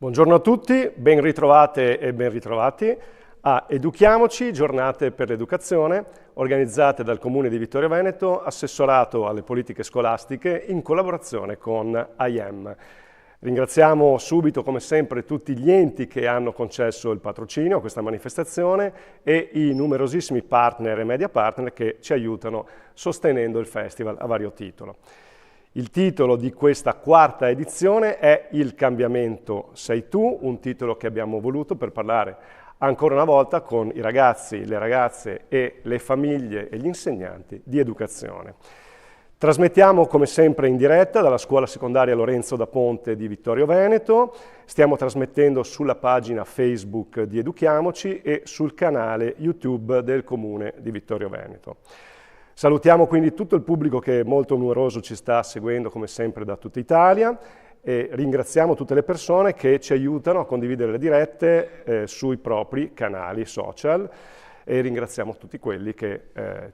Buongiorno a tutti, ben ritrovate e ben ritrovati a Educhiamoci, giornate per l'educazione, organizzate dal Comune di Vittorio Veneto, assessorato alle politiche scolastiche in collaborazione con IEM. Ringraziamo subito, come sempre, tutti gli enti che hanno concesso il patrocinio a questa manifestazione e i numerosissimi partner e media partner che ci aiutano sostenendo il festival a vario titolo. Il titolo di questa quarta edizione è Il cambiamento sei tu, un titolo che abbiamo voluto per parlare ancora una volta con i ragazzi, le ragazze e le famiglie e gli insegnanti di educazione. Trasmettiamo come sempre in diretta dalla scuola secondaria Lorenzo da Ponte di Vittorio Veneto, stiamo trasmettendo sulla pagina Facebook di Educhiamoci e sul canale YouTube del Comune di Vittorio Veneto. Salutiamo quindi tutto il pubblico che molto numeroso ci sta seguendo come sempre da tutta Italia e ringraziamo tutte le persone che ci aiutano a condividere le dirette sui propri canali social e ringraziamo tutti quelli che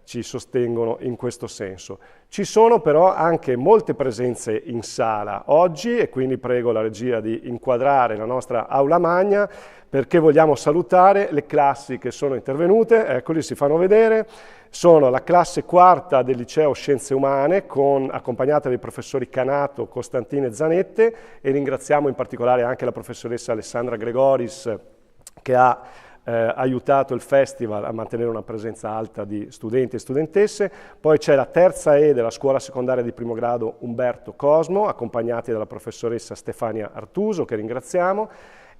ci sostengono in questo senso. Ci sono però anche molte presenze in sala oggi e quindi prego la regia di inquadrare la nostra aula magna perché vogliamo salutare le classi che sono intervenute, eccoli, si fanno vedere. Sono la classe quarta del liceo Scienze Umane, accompagnata dai professori Canato, Costantini e Zanette, e ringraziamo in particolare anche la professoressa Alessandra Gregoris che ha aiutato il festival a mantenere una presenza alta di studenti e studentesse. Poi c'è la terza E della scuola secondaria di primo grado Umberto Cosmo, accompagnati dalla professoressa Stefania Artuso, che ringraziamo,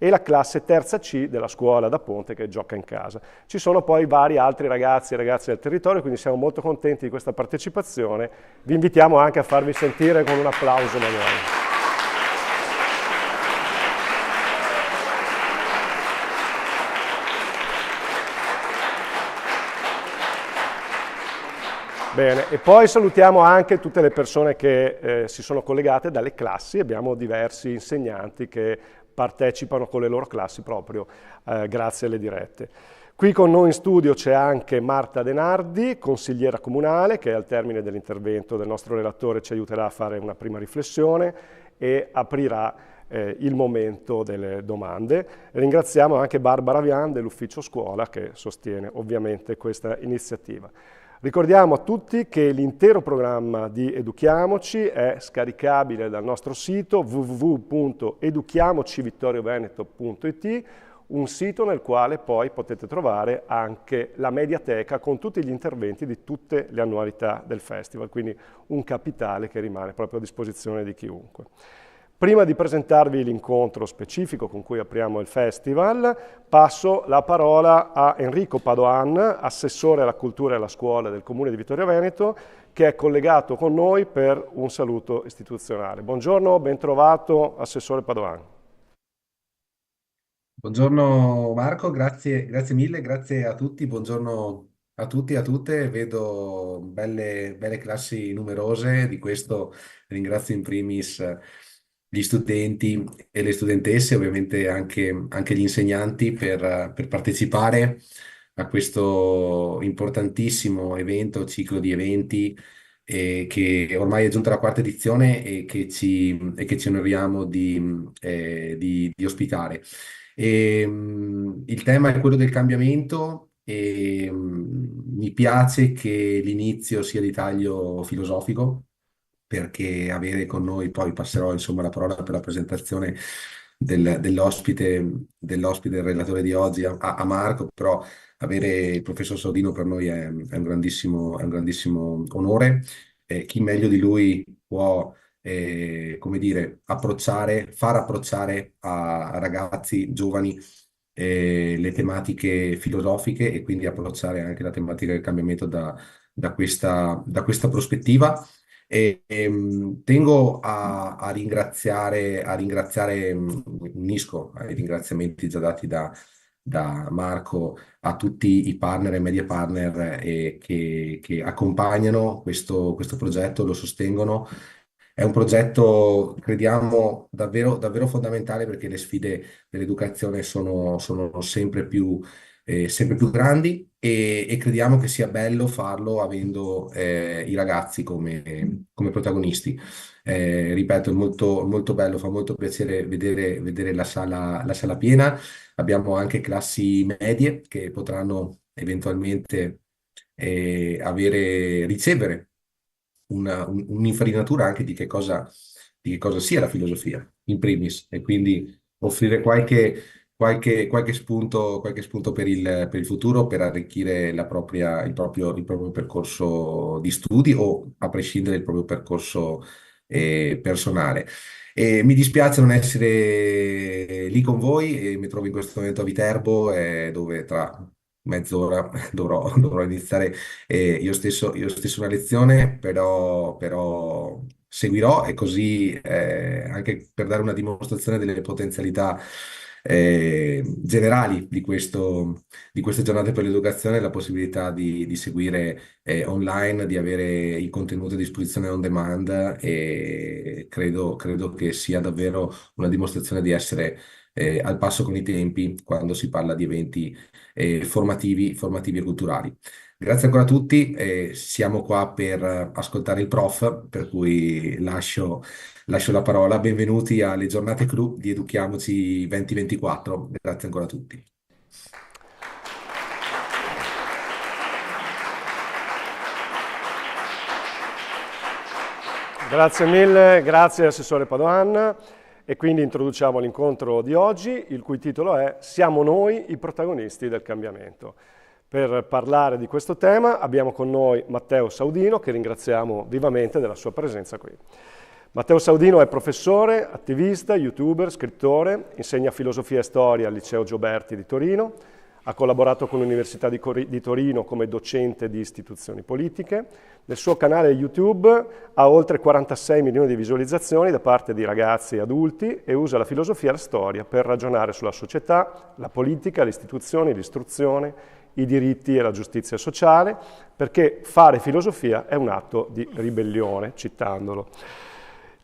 e la classe terza C della scuola da Ponte che gioca in casa. Ci sono poi vari altri ragazzi e ragazze del territorio, quindi siamo molto contenti di questa partecipazione. Vi invitiamo anche a farvi sentire con un applauso manuale. Bene, e poi salutiamo anche tutte le persone che si sono collegate dalle classi, abbiamo diversi insegnanti che partecipano con le loro classi proprio grazie alle dirette. Qui con noi in studio c'è anche Marta Denardi, consigliera comunale, che al termine dell'intervento del nostro relatore ci aiuterà a fare una prima riflessione e aprirà il momento delle domande. Ringraziamo anche Barbara Vian dell'ufficio scuola che sostiene ovviamente questa iniziativa. Ricordiamo a tutti che l'intero programma di Educhiamoci è scaricabile dal nostro sito www.educhiamocivittorioveneto.it, un sito nel quale poi potete trovare anche la mediateca con tutti gli interventi di tutte le annualità del festival, quindi un capitale che rimane proprio a disposizione di chiunque. Prima di presentarvi l'incontro specifico con cui apriamo il festival, passo la parola a Enrico Padoan, assessore alla cultura e alla scuola del Comune di Vittorio Veneto, che è collegato con noi per un saluto istituzionale. Buongiorno, ben trovato, assessore Padoan. Buongiorno Marco, grazie mille, grazie a tutti, buongiorno a tutti e a tutte, vedo belle classi numerose, di questo ringrazio in primis gli studenti e le studentesse, ovviamente anche gli insegnanti per partecipare a questo importantissimo evento, ciclo di eventi che ormai è giunta la quarta edizione e che ci onoriamo di ospitare. Il tema è quello del cambiamento e mi piace che l'inizio sia di taglio filosofico perché avere con noi, poi passerò insomma la parola per la presentazione dell'ospite, del relatore di oggi a Marco, però avere il professor Sodino per noi è un grandissimo onore. Chi meglio di lui può come dire, far approcciare a ragazzi giovani le tematiche filosofiche e quindi approcciare anche la tematica del cambiamento da questa prospettiva. Tengo a ringraziare, unisco ai ringraziamenti già dati da Marco a tutti i partner e media partner che accompagnano questo progetto, lo sostengono. È un progetto, crediamo, davvero, davvero fondamentale perché le sfide dell'educazione sono sempre più sempre più grandi e crediamo che sia bello farlo avendo i ragazzi come protagonisti. Ripeto, è molto, molto bello, fa molto piacere vedere la sala piena. Abbiamo anche classi medie che potranno eventualmente ricevere un'infarinatura anche di che cosa sia la filosofia, in primis, e quindi offrire qualche spunto per il futuro, per arricchire il proprio percorso di studi o a prescindere il proprio percorso personale. E mi dispiace non essere lì con voi, mi trovo in questo momento a Viterbo, dove tra mezz'ora dovrò iniziare io stesso una lezione, però seguirò e così anche per dare una dimostrazione delle potenzialità generali di queste giornate per l'educazione, la possibilità di seguire online, di avere il contenuto a disposizione on demand e credo che sia davvero una dimostrazione di essere al passo con i tempi quando si parla di eventi formativi e culturali. Grazie ancora a tutti, siamo qua per ascoltare il prof, per cui lascio la parola. Benvenuti alle giornate clou di Educhiamoci 2024. Grazie ancora a tutti. Grazie mille, grazie Assessore Padoan. E quindi introduciamo l'incontro di oggi, il cui titolo è Siamo noi i protagonisti del cambiamento. Per parlare di questo tema abbiamo con noi Matteo Saudino, che ringraziamo vivamente della sua presenza qui. Matteo Saudino è professore, attivista, youtuber, scrittore, insegna filosofia e storia al Liceo Gioberti di Torino, ha collaborato con l'Università di Torino come docente di istituzioni politiche. Nel suo canale YouTube ha oltre 46 milioni di visualizzazioni da parte di ragazzi e adulti e usa la filosofia e la storia per ragionare sulla società, la politica, le istituzioni, l'istruzione, i diritti e la giustizia sociale, perché fare filosofia è un atto di ribellione, citandolo.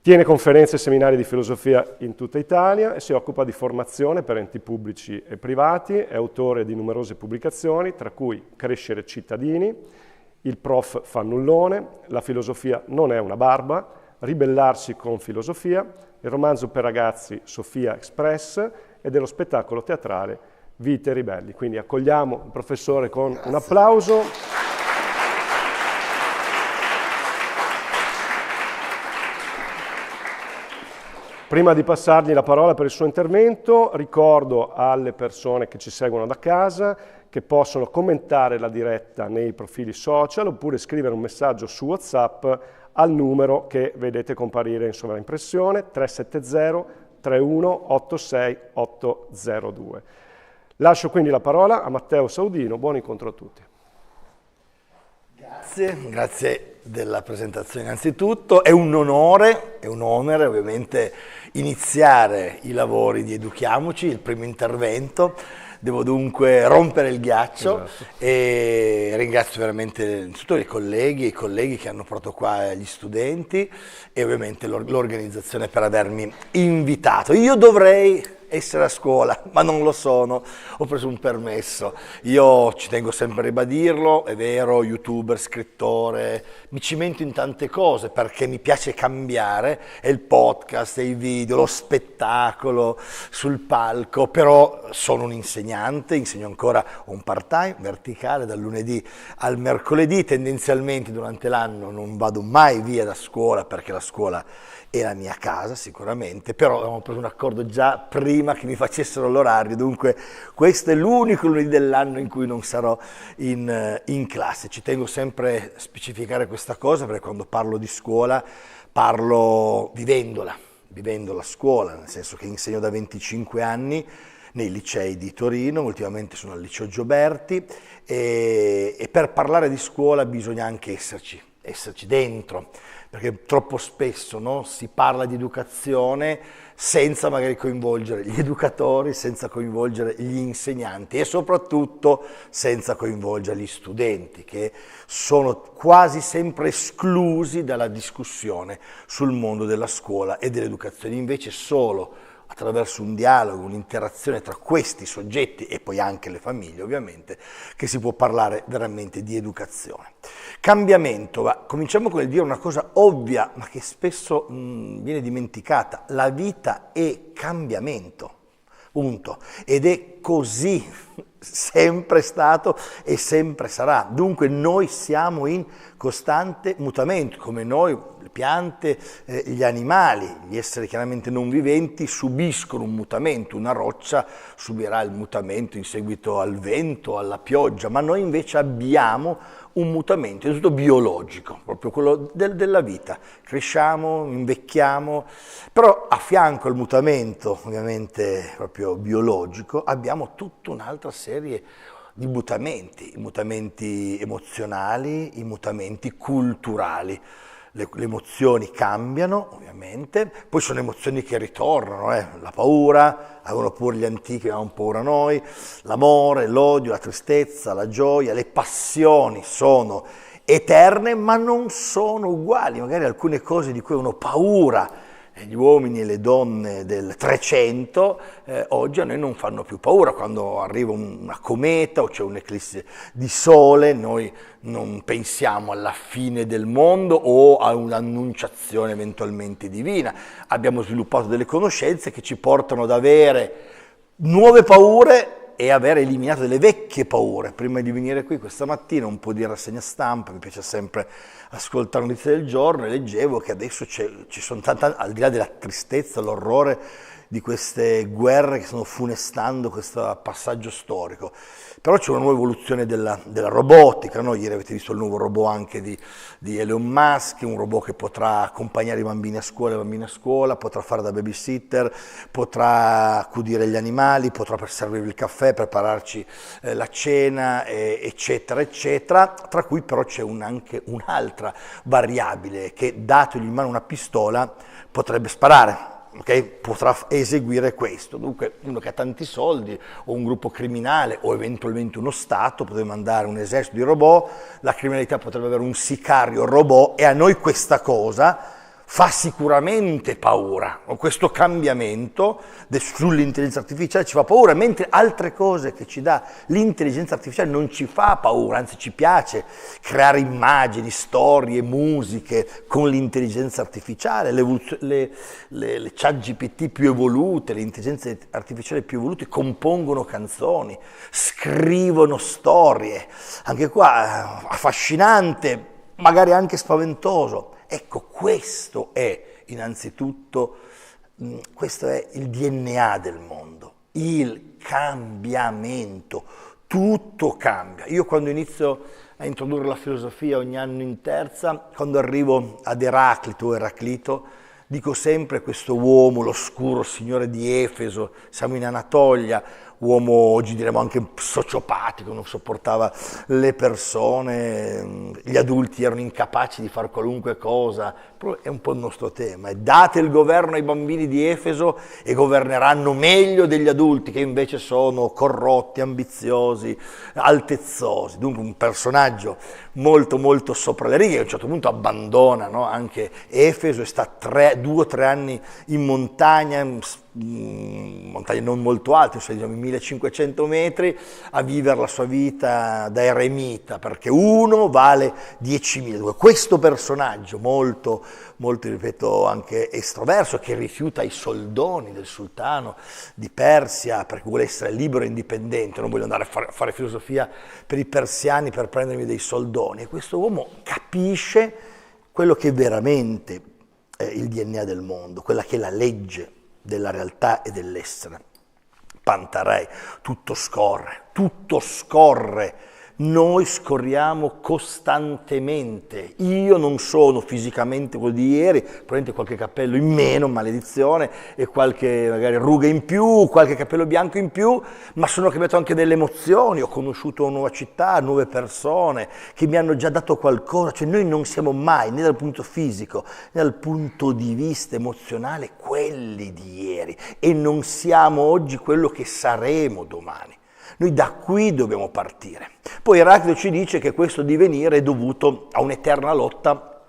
Tiene conferenze e seminari di filosofia in tutta Italia e si occupa di formazione per enti pubblici e privati, è autore di numerose pubblicazioni, tra cui Crescere cittadini, Il prof fannullone, La filosofia non è una barba, Ribellarsi con filosofia, il romanzo per ragazzi Sofia Express e dello spettacolo teatrale Vite ribelli. Quindi accogliamo il professore con un applauso. Prima di passargli la parola per il suo intervento, ricordo alle persone che ci seguono da casa che possono commentare la diretta nei profili social oppure scrivere un messaggio su WhatsApp al numero che vedete comparire in sovraimpressione 370 31 86 802. Lascio quindi la parola a Matteo Saudino. Buon incontro a tutti. Grazie della presentazione innanzitutto. È un onore ovviamente iniziare i lavori di Educhiamoci, il primo intervento. Devo dunque rompere il ghiaccio. Esatto. E ringrazio veramente innanzitutto i colleghi che hanno portato qua gli studenti e ovviamente l'organizzazione per avermi invitato. Io dovrei essere a scuola, ma non lo sono, ho preso un permesso. Io ci tengo sempre a ribadirlo, è vero, youtuber, scrittore, mi cimento in tante cose perché mi piace cambiare, è il podcast, è i video, lo spettacolo sul palco, però sono un insegnante, insegno ancora un part-time verticale dal lunedì al mercoledì, tendenzialmente durante l'anno non vado mai via da scuola perché la scuola è la mia casa sicuramente, però avevamo preso un accordo già prima che mi facessero l'orario, dunque questo è l'unico lunedì dell'anno in cui non sarò in classe. Ci tengo sempre a specificare questa cosa perché quando parlo di scuola parlo vivendo la scuola, nel senso che insegno da 25 anni nei licei di Torino, ultimamente sono al Liceo Gioberti e per parlare di scuola bisogna anche esserci dentro, perché troppo spesso, no, si parla di educazione senza magari coinvolgere gli educatori, senza coinvolgere gli insegnanti e soprattutto senza coinvolgere gli studenti, che sono quasi sempre esclusi dalla discussione sul mondo della scuola e dell'educazione. Invece solo attraverso un dialogo, un'interazione tra questi soggetti e poi anche le famiglie ovviamente, che si può parlare veramente di educazione. Cambiamento, cominciamo con il dire una cosa ovvia ma che spesso viene dimenticata: la vita è cambiamento, punto, ed è così, sempre stato e sempre sarà. Dunque noi siamo in costante mutamento, come noi, le piante, gli animali, gli esseri chiaramente non viventi subiscono un mutamento. Una roccia subirà il mutamento in seguito al vento, alla pioggia, ma noi invece abbiamo un mutamento, innanzitutto biologico, proprio quello della vita. Cresciamo, invecchiamo, però a fianco al mutamento ovviamente proprio biologico abbiamo tutta un'altra serie di mutamenti, i mutamenti emozionali, i mutamenti culturali. Le emozioni cambiano ovviamente, poi sono emozioni che ritornano, la paura, avevano pure gli antichi, avevamo paura noi, l'amore, l'odio, la tristezza, la gioia, le passioni sono eterne ma non sono uguali, magari alcune cose di cui avevano paura gli uomini e le donne del 300, oggi a noi non fanno più paura. Quando arriva una cometa o c'è un'eclisse di sole, noi non pensiamo alla fine del mondo o a un'annunciazione eventualmente divina. Abbiamo sviluppato delle conoscenze che ci portano ad avere nuove paure e aver eliminato delle vecchie paure. Prima di venire qui questa mattina un po' di rassegna stampa, mi piace sempre ascoltare notizie del giorno, e leggevo che adesso ci sono tante, al di là della tristezza, l'orrore di queste guerre che stanno funestando questo passaggio storico, però c'è una nuova evoluzione della robotica, no? Ieri avete visto il nuovo robot anche di Elon Musk, un robot che potrà accompagnare i bambini a scuola, le bambine a scuola, potrà fare da babysitter, potrà accudire gli animali, potrà servirvi il caffè, prepararci la cena, eccetera, eccetera, tra cui però c'è anche un'altra variabile, che datogli in mano una pistola potrebbe sparare. Okay? Potrà eseguire questo. Dunque uno che ha tanti soldi o un gruppo criminale o eventualmente uno Stato potrebbe mandare un esercito di robot, la criminalità potrebbe avere un sicario robot, e a noi questa cosa fa sicuramente paura. Questo cambiamento sull'intelligenza artificiale ci fa paura, mentre altre cose che ci dà l'intelligenza artificiale non ci fa paura, anzi ci piace creare immagini, storie, musiche con l'intelligenza artificiale, le chat GPT più evolute, le intelligenze artificiali più evolute compongono canzoni, scrivono storie, anche qua affascinante, magari anche spaventoso. Ecco, questo è innanzitutto, questo è il DNA del mondo, il cambiamento, tutto cambia. Io quando inizio a introdurre la filosofia ogni anno in terza, quando arrivo ad Eraclito o Eraclito, dico sempre questo uomo, l'oscuro signore di Efeso, siamo in Anatolia, uomo oggi diremmo anche sociopatico, non sopportava le persone, gli adulti erano incapaci di fare qualunque cosa, però è un po' il nostro tema, date il governo ai bambini di Efeso e governeranno meglio degli adulti che invece sono corrotti, ambiziosi, altezzosi. Dunque un personaggio molto molto sopra le righe, che a un certo punto abbandona, no? Anche Efeso, e sta 2 o 3 anni in montagna non molto alte, cioè diciamo 1500 metri, a vivere la sua vita da eremita, perché uno vale 10.000. Questo personaggio molto, molto, ripeto, anche estroverso, che rifiuta i soldoni del sultano di Persia perché vuole essere libero e indipendente, non voglio andare a fare filosofia per i persiani per prendermi dei soldoni, e questo uomo capisce quello che è veramente il DNA del mondo, quella che è la legge della realtà e dell'essere. Pantarei, tutto scorre, noi scorriamo costantemente. Io non sono fisicamente quello di ieri, probabilmente qualche capello in meno, maledizione, e qualche magari ruga in più, qualche capello bianco in più, ma sono cambiato anche delle emozioni, ho conosciuto una nuova città, nuove persone che mi hanno già dato qualcosa, cioè noi non siamo mai, né dal punto fisico, né dal punto di vista emozionale, quelli di ieri, e non siamo oggi quello che saremo domani. Noi da qui dobbiamo partire. Poi Eraclito ci dice che questo divenire è dovuto a un'eterna lotta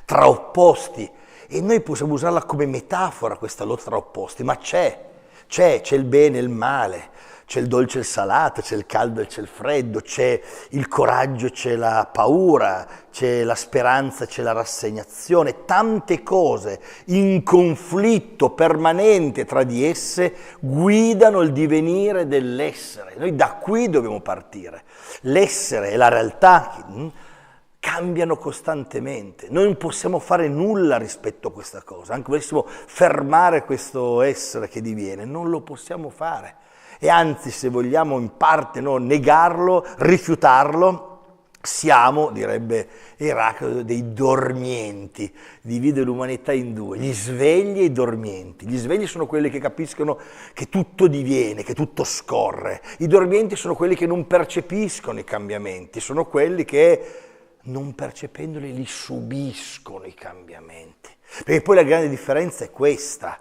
tra opposti E noi possiamo usarla come metafora, questa lotta tra opposti, ma c'è il bene e il male, c'è il dolce e il salato, c'è il caldo e c'è il freddo, c'è il coraggio e c'è la paura, c'è la speranza, c'è la rassegnazione, tante cose in conflitto permanente tra di esse guidano il divenire dell'essere. Noi da qui dobbiamo partire. L'essere e la realtà cambiano costantemente. Noi non possiamo fare nulla rispetto a questa cosa, anche volessimo fermare questo essere che diviene, non lo possiamo fare. E anzi, se vogliamo in parte negarlo, rifiutarlo, siamo, direbbe Eraclito, dei dormienti. Divide l'umanità in due, gli svegli e i dormienti. Gli svegli sono quelli che capiscono che tutto diviene, che tutto scorre. I dormienti sono quelli che non percepiscono i cambiamenti, sono quelli che non percependoli li subiscono i cambiamenti. Perché poi la grande differenza è questa: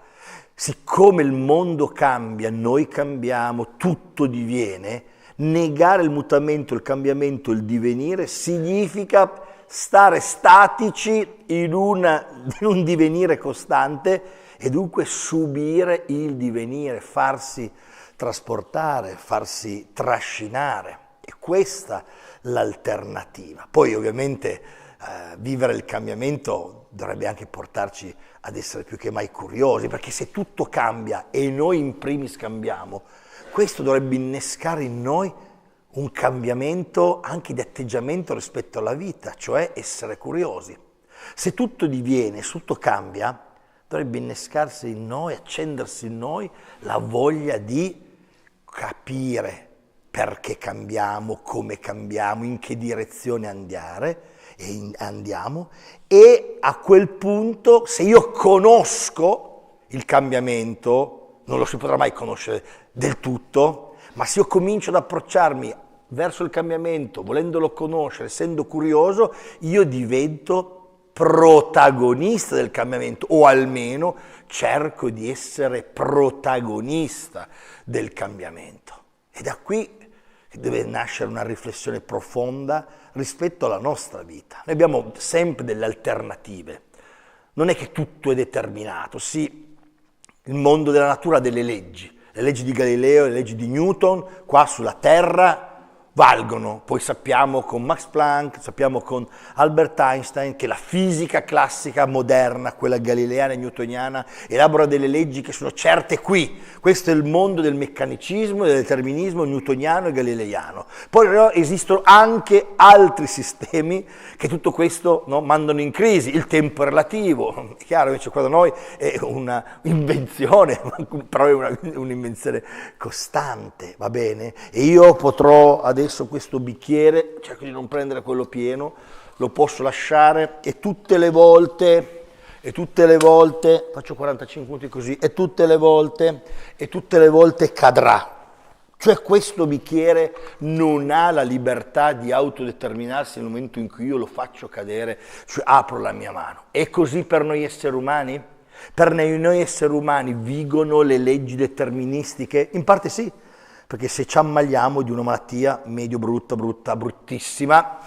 siccome il mondo cambia, noi cambiamo, tutto diviene, negare il mutamento, il cambiamento, il divenire significa stare statici in un divenire costante e dunque subire il divenire, farsi trasportare, farsi trascinare. E questa l'alternativa. Poi ovviamente vivere il cambiamento dovrebbe anche portarci ad essere più che mai curiosi, perché se tutto cambia e noi in primis cambiamo, questo dovrebbe innescare in noi un cambiamento anche di atteggiamento rispetto alla vita, cioè essere curiosi. Se tutto diviene, se tutto cambia, dovrebbe innescarsi in noi, accendersi in noi la voglia di capire perché cambiamo, come cambiamo, in che direzione andiamo, e a quel punto, se io conosco il cambiamento, non lo si potrà mai conoscere del tutto, ma se io comincio ad approcciarmi verso il cambiamento, volendolo conoscere, essendo curioso, io divento protagonista del cambiamento, o almeno cerco di essere protagonista del cambiamento. E da qui deve nascere una riflessione profonda rispetto alla nostra vita. Noi abbiamo sempre delle alternative. Non è che tutto è determinato. Sì, il mondo della natura ha delle leggi. Le leggi di Galileo, le leggi di Newton, qua sulla Terra valgono. Poi sappiamo con Max Planck, sappiamo con Albert Einstein che la fisica classica moderna, quella galileana e newtoniana, elabora delle leggi che sono certe qui. Questo è il mondo del meccanicismo, del determinismo newtoniano e galileiano. Poi però esistono anche altri sistemi che tutto questo mandano in crisi. Il tempo relativo, è chiaro, invece qua da noi è una invenzione, però è un'invenzione costante, va bene? E io potrò adesso questo bicchiere, cerco di non prendere quello pieno, lo posso lasciare e tutte le volte, faccio 45 minuti così, e tutte le volte cadrà. Cioè questo bicchiere non ha la libertà di autodeterminarsi nel momento in cui io lo faccio cadere, cioè apro la mia mano. È così per noi esseri umani? Per noi esseri umani vigono le leggi deterministiche? In parte sì. Perché se ci ammaliamo di una malattia medio bruttissima,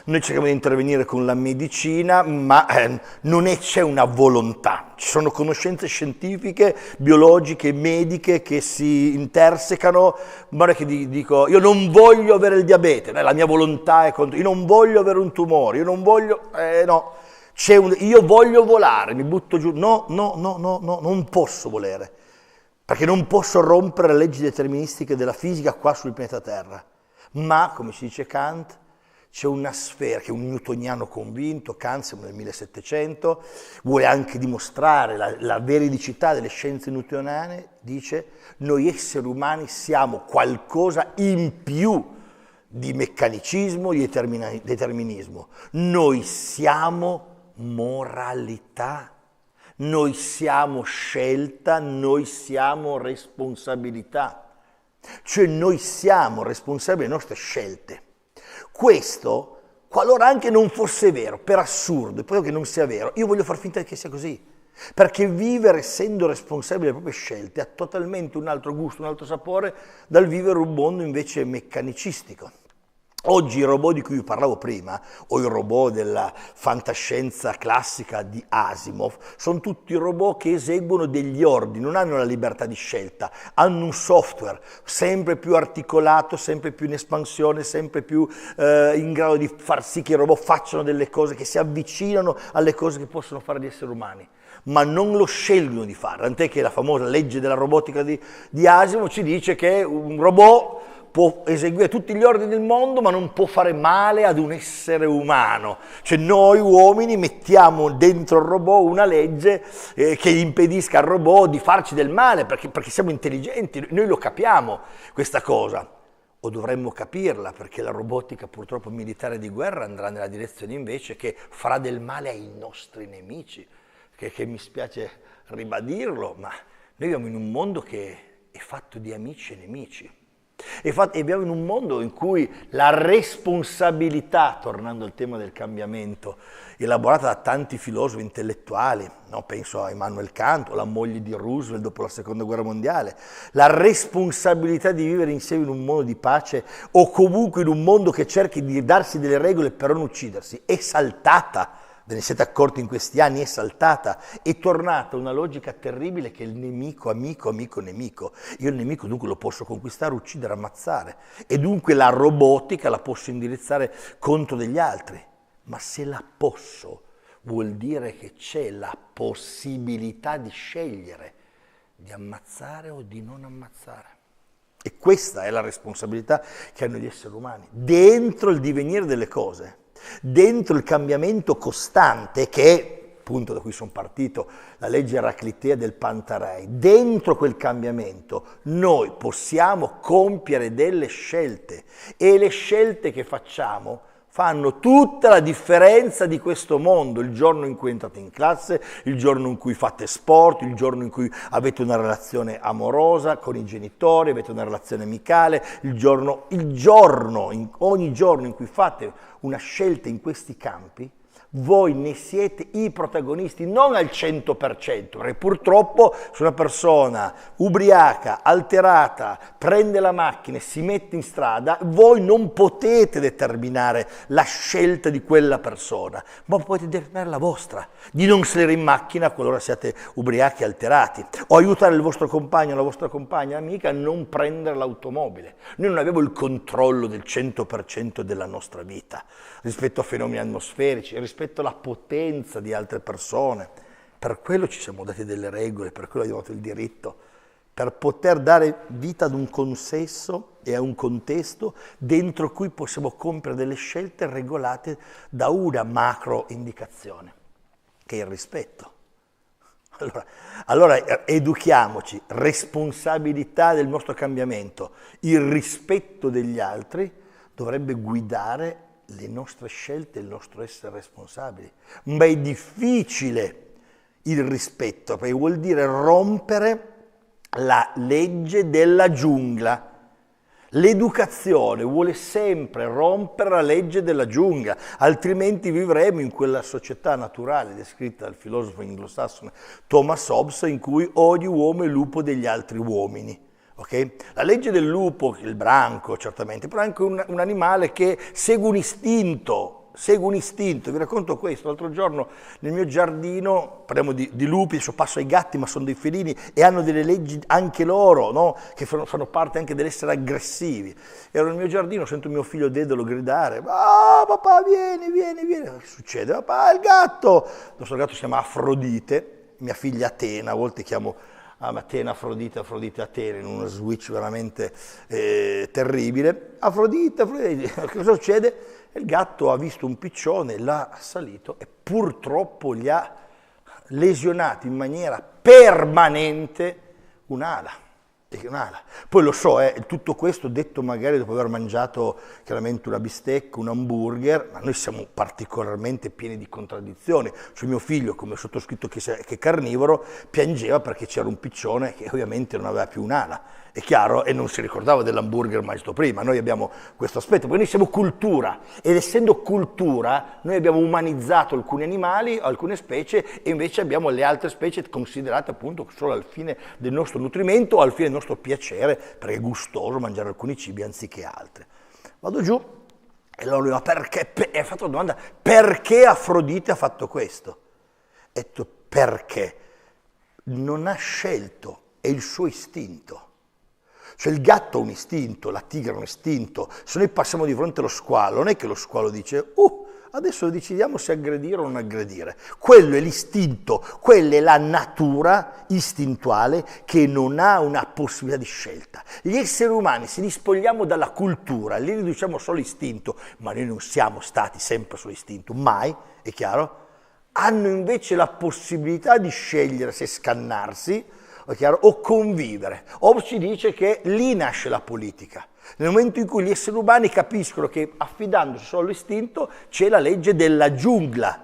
noi cerchiamo di intervenire con la medicina, ma c'è una volontà. Ci sono conoscenze scientifiche, biologiche, mediche che si intersecano. Guarda che dico, io non voglio avere il diabete, la mia volontà è contro, io non voglio avere un tumore, io non voglio, io voglio volare, mi butto giù, no, non posso volere. Perché non posso rompere le leggi deterministiche della fisica qua sul pianeta Terra. Ma, come ci dice Kant, c'è una sfera, che è un newtoniano convinto, Kant siamo nel 1700, vuole anche dimostrare la veridicità delle scienze newtoniane, dice, noi esseri umani siamo qualcosa in più di meccanicismo, di determinismo. Noi siamo moralità. Noi siamo scelta, noi siamo responsabilità, cioè noi siamo responsabili delle nostre scelte. Questo, qualora anche non fosse vero, per assurdo, e poi che non sia vero, io voglio far finta che sia così, perché vivere essendo responsabili delle proprie scelte ha totalmente un altro gusto, un altro sapore dal vivere un mondo invece meccanicistico. Oggi i robot di cui vi parlavo prima, o i robot della fantascienza classica di Asimov, sono tutti robot che eseguono degli ordini, non hanno la libertà di scelta, hanno un software sempre più articolato, sempre più in espansione, sempre più in grado di far sì che i robot facciano delle cose, che si avvicinano alle cose che possono fare gli esseri umani, ma non lo scelgono di fare. Tant'è che la famosa legge della robotica di Asimov ci dice che un robot può eseguire tutti gli ordini del mondo, ma non può fare male ad un essere umano. Cioè noi uomini mettiamo dentro il robot una legge che impedisca al robot di farci del male, perché siamo intelligenti, noi lo capiamo questa cosa. O dovremmo capirla, perché la robotica purtroppo militare di guerra andrà nella direzione invece che farà del male ai nostri nemici, che mi spiace ribadirlo, ma noi viviamo in un mondo che è fatto di amici e nemici. E viviamo in un mondo in cui la responsabilità, tornando al tema del cambiamento, elaborata da tanti filosofi intellettuali, no? Penso a Immanuel Kant o la moglie di Roosevelt dopo la seconda guerra mondiale, la responsabilità di vivere insieme in un mondo di pace o comunque in un mondo che cerchi di darsi delle regole per non uccidersi, è saltata. Ve ne siete accorti in questi anni, è saltata, è tornata una logica terribile che è il nemico, amico, amico, nemico. Io il nemico dunque lo posso conquistare, uccidere, ammazzare, e dunque la robotica la posso indirizzare contro degli altri. Ma se la posso, vuol dire che c'è la possibilità di scegliere, di ammazzare o di non ammazzare. E questa è la responsabilità che hanno gli esseri umani, dentro il divenire delle cose. Dentro il cambiamento costante, che è, appunto da cui sono partito, la legge eraclitea del Pantarei, dentro quel cambiamento noi possiamo compiere delle scelte e le scelte che facciamo fanno tutta la differenza di questo mondo, il giorno in cui entrate in classe, il giorno in cui fate sport, il giorno in cui avete una relazione amorosa con i genitori, avete una relazione amicale, ogni giorno in cui fate una scelta in questi campi, voi ne siete i protagonisti, non al 100%, perché purtroppo se una persona ubriaca, alterata, prende la macchina e si mette in strada, voi non potete determinare la scelta di quella persona, ma potete determinare la vostra, di non salire in macchina qualora siate ubriachi e alterati, o aiutare il vostro compagno o la vostra compagna amica a non prendere l'automobile. Noi non abbiamo il controllo del 100% della nostra vita rispetto a fenomeni atmosferici, rispetto alla potenza di altre persone. Per quello ci siamo dati delle regole, per quello abbiamo dato il diritto, per poter dare vita ad un consesso e a un contesto dentro cui possiamo compiere delle scelte regolate da una macro indicazione, che è il rispetto. Allora educhiamoci, responsabilità del nostro cambiamento, il rispetto degli altri dovrebbe guidare le nostre scelte, il nostro essere responsabili. Ma è difficile il rispetto, perché vuol dire rompere la legge della giungla. L'educazione vuole sempre rompere la legge della giungla, altrimenti vivremo in quella società naturale descritta dal filosofo anglosassone Thomas Hobbes, in cui ogni uomo è lupo degli altri uomini. Okay? La legge del lupo, il branco certamente, però è anche un animale che segue un istinto. Vi racconto questo, l'altro giorno nel mio giardino, parliamo di lupi, adesso passo ai gatti, ma sono dei felini e hanno delle leggi anche loro, no? Che fanno parte anche dell'essere aggressivi. Ero nel mio giardino, sento mio figlio Dedalo gridare: "Ah, papà, vieni". Che succede? Papà, il gatto! Il nostro gatto si chiama Afrodite, mia figlia Atena, a volte chiamo Atena, Afrodite, Atena, in uno switch veramente terribile. Afrodite, cosa succede? Il gatto ha visto un piccione, l'ha assalito e purtroppo gli ha lesionato in maniera permanente un'ala. Poi lo so, tutto questo detto magari dopo aver mangiato chiaramente una bistecca, un hamburger, ma noi siamo particolarmente pieni di contraddizioni. Cioè mio figlio, come sottoscritto che è carnivoro, piangeva perché c'era un piccione che ovviamente non aveva più un'ala, è chiaro, e non si ricordava dell'hamburger mangiato prima. Noi abbiamo questo aspetto, perché noi siamo cultura, ed essendo cultura noi abbiamo umanizzato alcuni animali, alcune specie, e invece abbiamo le altre specie considerate appunto solo al fine del nostro nutrimento o al fine del nostro piacere, perché è gustoso mangiare alcuni cibi anziché altri. Vado giù, E loro dicono, perché? E ha fatto la domanda, perché Afrodite ha fatto questo? Ha detto, perché non ha scelto, è il suo istinto. Cioè il gatto ha un istinto, la tigre ha un istinto. Se noi passiamo di fronte allo squalo, non è che lo squalo dice, adesso decidiamo se aggredire o non aggredire. Quello è l'istinto, quella è la natura istintuale che non ha una possibilità di scelta. Gli esseri umani, se li spogliamo dalla cultura, li riduciamo solo istinto, ma noi non siamo stati sempre solo istinto, mai, è chiaro? Hanno invece la possibilità di scegliere se scannarsi, è chiaro, o convivere. O si dice che lì nasce la politica. Nel momento in cui gli esseri umani capiscono che affidandosi solo all'istinto c'è la legge della giungla,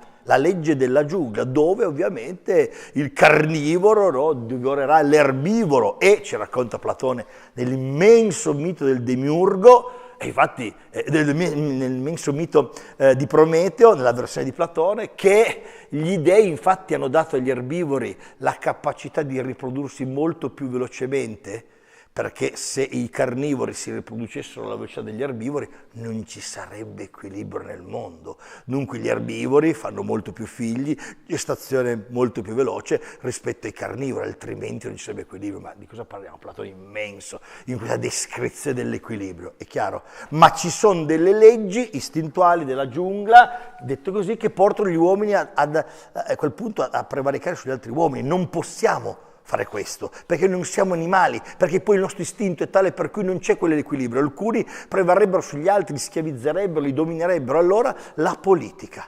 dove ovviamente il carnivoro, no, divorerà l'erbivoro, e ci racconta Platone nell'immenso mito del Demiurgo, e infatti nell'immenso mito di Prometeo, nella versione di Platone, che gli dei infatti hanno dato agli erbivori la capacità di riprodursi molto più velocemente, perché se i carnivori si riproducessero alla velocità degli erbivori non ci sarebbe equilibrio nel mondo. Dunque gli erbivori fanno molto più figli, gestazione molto più veloce rispetto ai carnivori, altrimenti non ci sarebbe equilibrio. Ma di cosa parliamo? Platone immenso, in questa descrizione dell'equilibrio, è chiaro? Ma ci sono delle leggi istintuali della giungla, detto così, che portano gli uomini a quel punto a prevaricare sugli altri uomini. Non possiamo fare questo, perché non siamo animali, perché poi il nostro istinto è tale per cui non c'è quell'equilibrio. Alcuni prevarrebbero sugli altri, li schiavizzerebbero, li dominerebbero. Allora la politica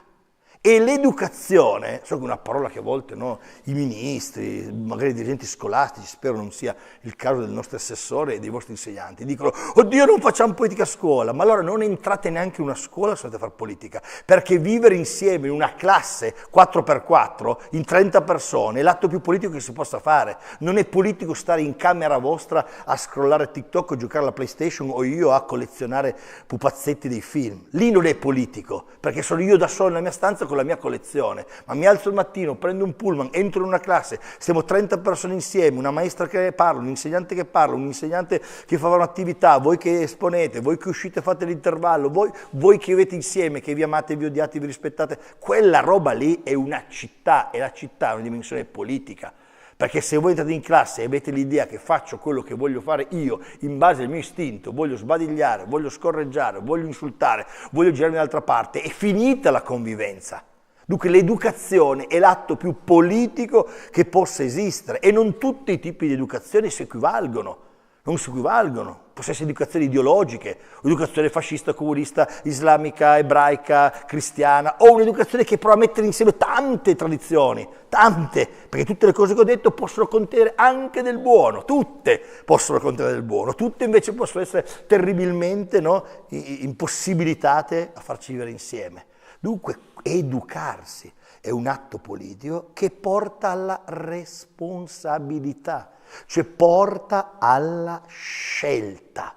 e l'educazione, so che è una parola che a volte, no, i ministri, magari i dirigenti scolastici, spero non sia il caso del nostro assessore e dei vostri insegnanti, dicono, oddio non facciamo politica a scuola, ma allora non entrate neanche in una scuola se volete fare politica, perché vivere insieme in una classe 4x4, in 30 persone, è l'atto più politico che si possa fare. Non è politico stare in camera vostra a scrollare TikTok o giocare alla PlayStation, o io a collezionare pupazzetti dei film. Lì non è politico, perché sono io da solo nella mia stanza con la mia collezione, ma mi alzo il mattino, prendo un pullman, entro in una classe, stiamo 30 persone insieme, una maestra che parla, un insegnante che parla, un insegnante che fa un'attività, voi che esponete, voi che uscite e fate l'intervallo, voi che vivete insieme, che vi amate, vi odiate, vi rispettate, quella roba lì è una città, e la città è una dimensione politica. Perché se voi entrate in classe e avete l'idea che faccio quello che voglio fare io, in base al mio istinto, voglio sbadigliare, voglio scorreggiare, voglio insultare, voglio girarmi dall'altra parte, è finita la convivenza. Dunque l'educazione è l'atto più politico che possa esistere, e non tutti i tipi di educazione si equivalgono. Non si equivalgono, possono essere educazioni ideologiche, educazione fascista, comunista, islamica, ebraica, cristiana, o un'educazione che prova a mettere insieme tante tradizioni, tante, perché tutte le cose che ho detto possono contenere anche del buono, tutte possono contenere del buono, tutte invece possono essere terribilmente, no, impossibilitate a farci vivere insieme. Dunque educarsi è un atto politico che porta alla responsabilità, cioè porta alla scelta.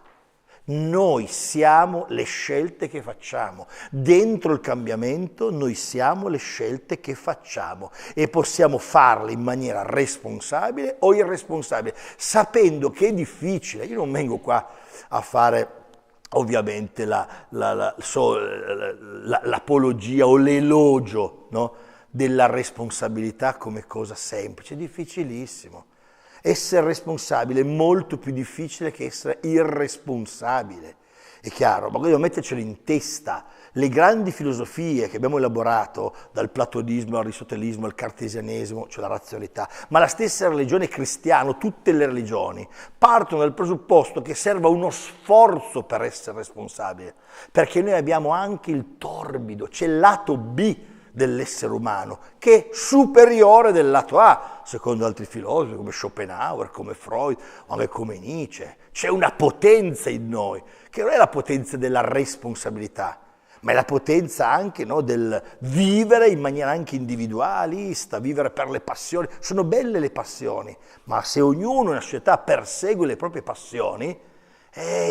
Noi siamo le scelte che facciamo. Dentro il cambiamento noi siamo le scelte che facciamo, e possiamo farle in maniera responsabile o irresponsabile, sapendo che è difficile. Io non vengo qua a fare ovviamente l'apologia o l'elogio, no, della responsabilità come cosa semplice, è difficilissimo. Essere responsabile è molto più difficile che essere irresponsabile, è chiaro, ma dobbiamo mettercelo in testa. Le grandi filosofie che abbiamo elaborato, dal platonismo all'aristotelismo, al cartesianesimo, cioè la razionalità, ma la stessa religione cristiana, tutte le religioni, partono dal presupposto che serva uno sforzo per essere responsabile, perché noi abbiamo anche il torbido, c'è il lato B dell'essere umano, che è superiore del lato A, secondo altri filosofi come Schopenhauer, come Freud, o anche come Nietzsche. C'è una potenza in noi, che non è la potenza della responsabilità, ma è la potenza anche, no, del vivere in maniera anche individualista, vivere per le passioni. Sono belle le passioni, ma se ognuno nella società persegue le proprie passioni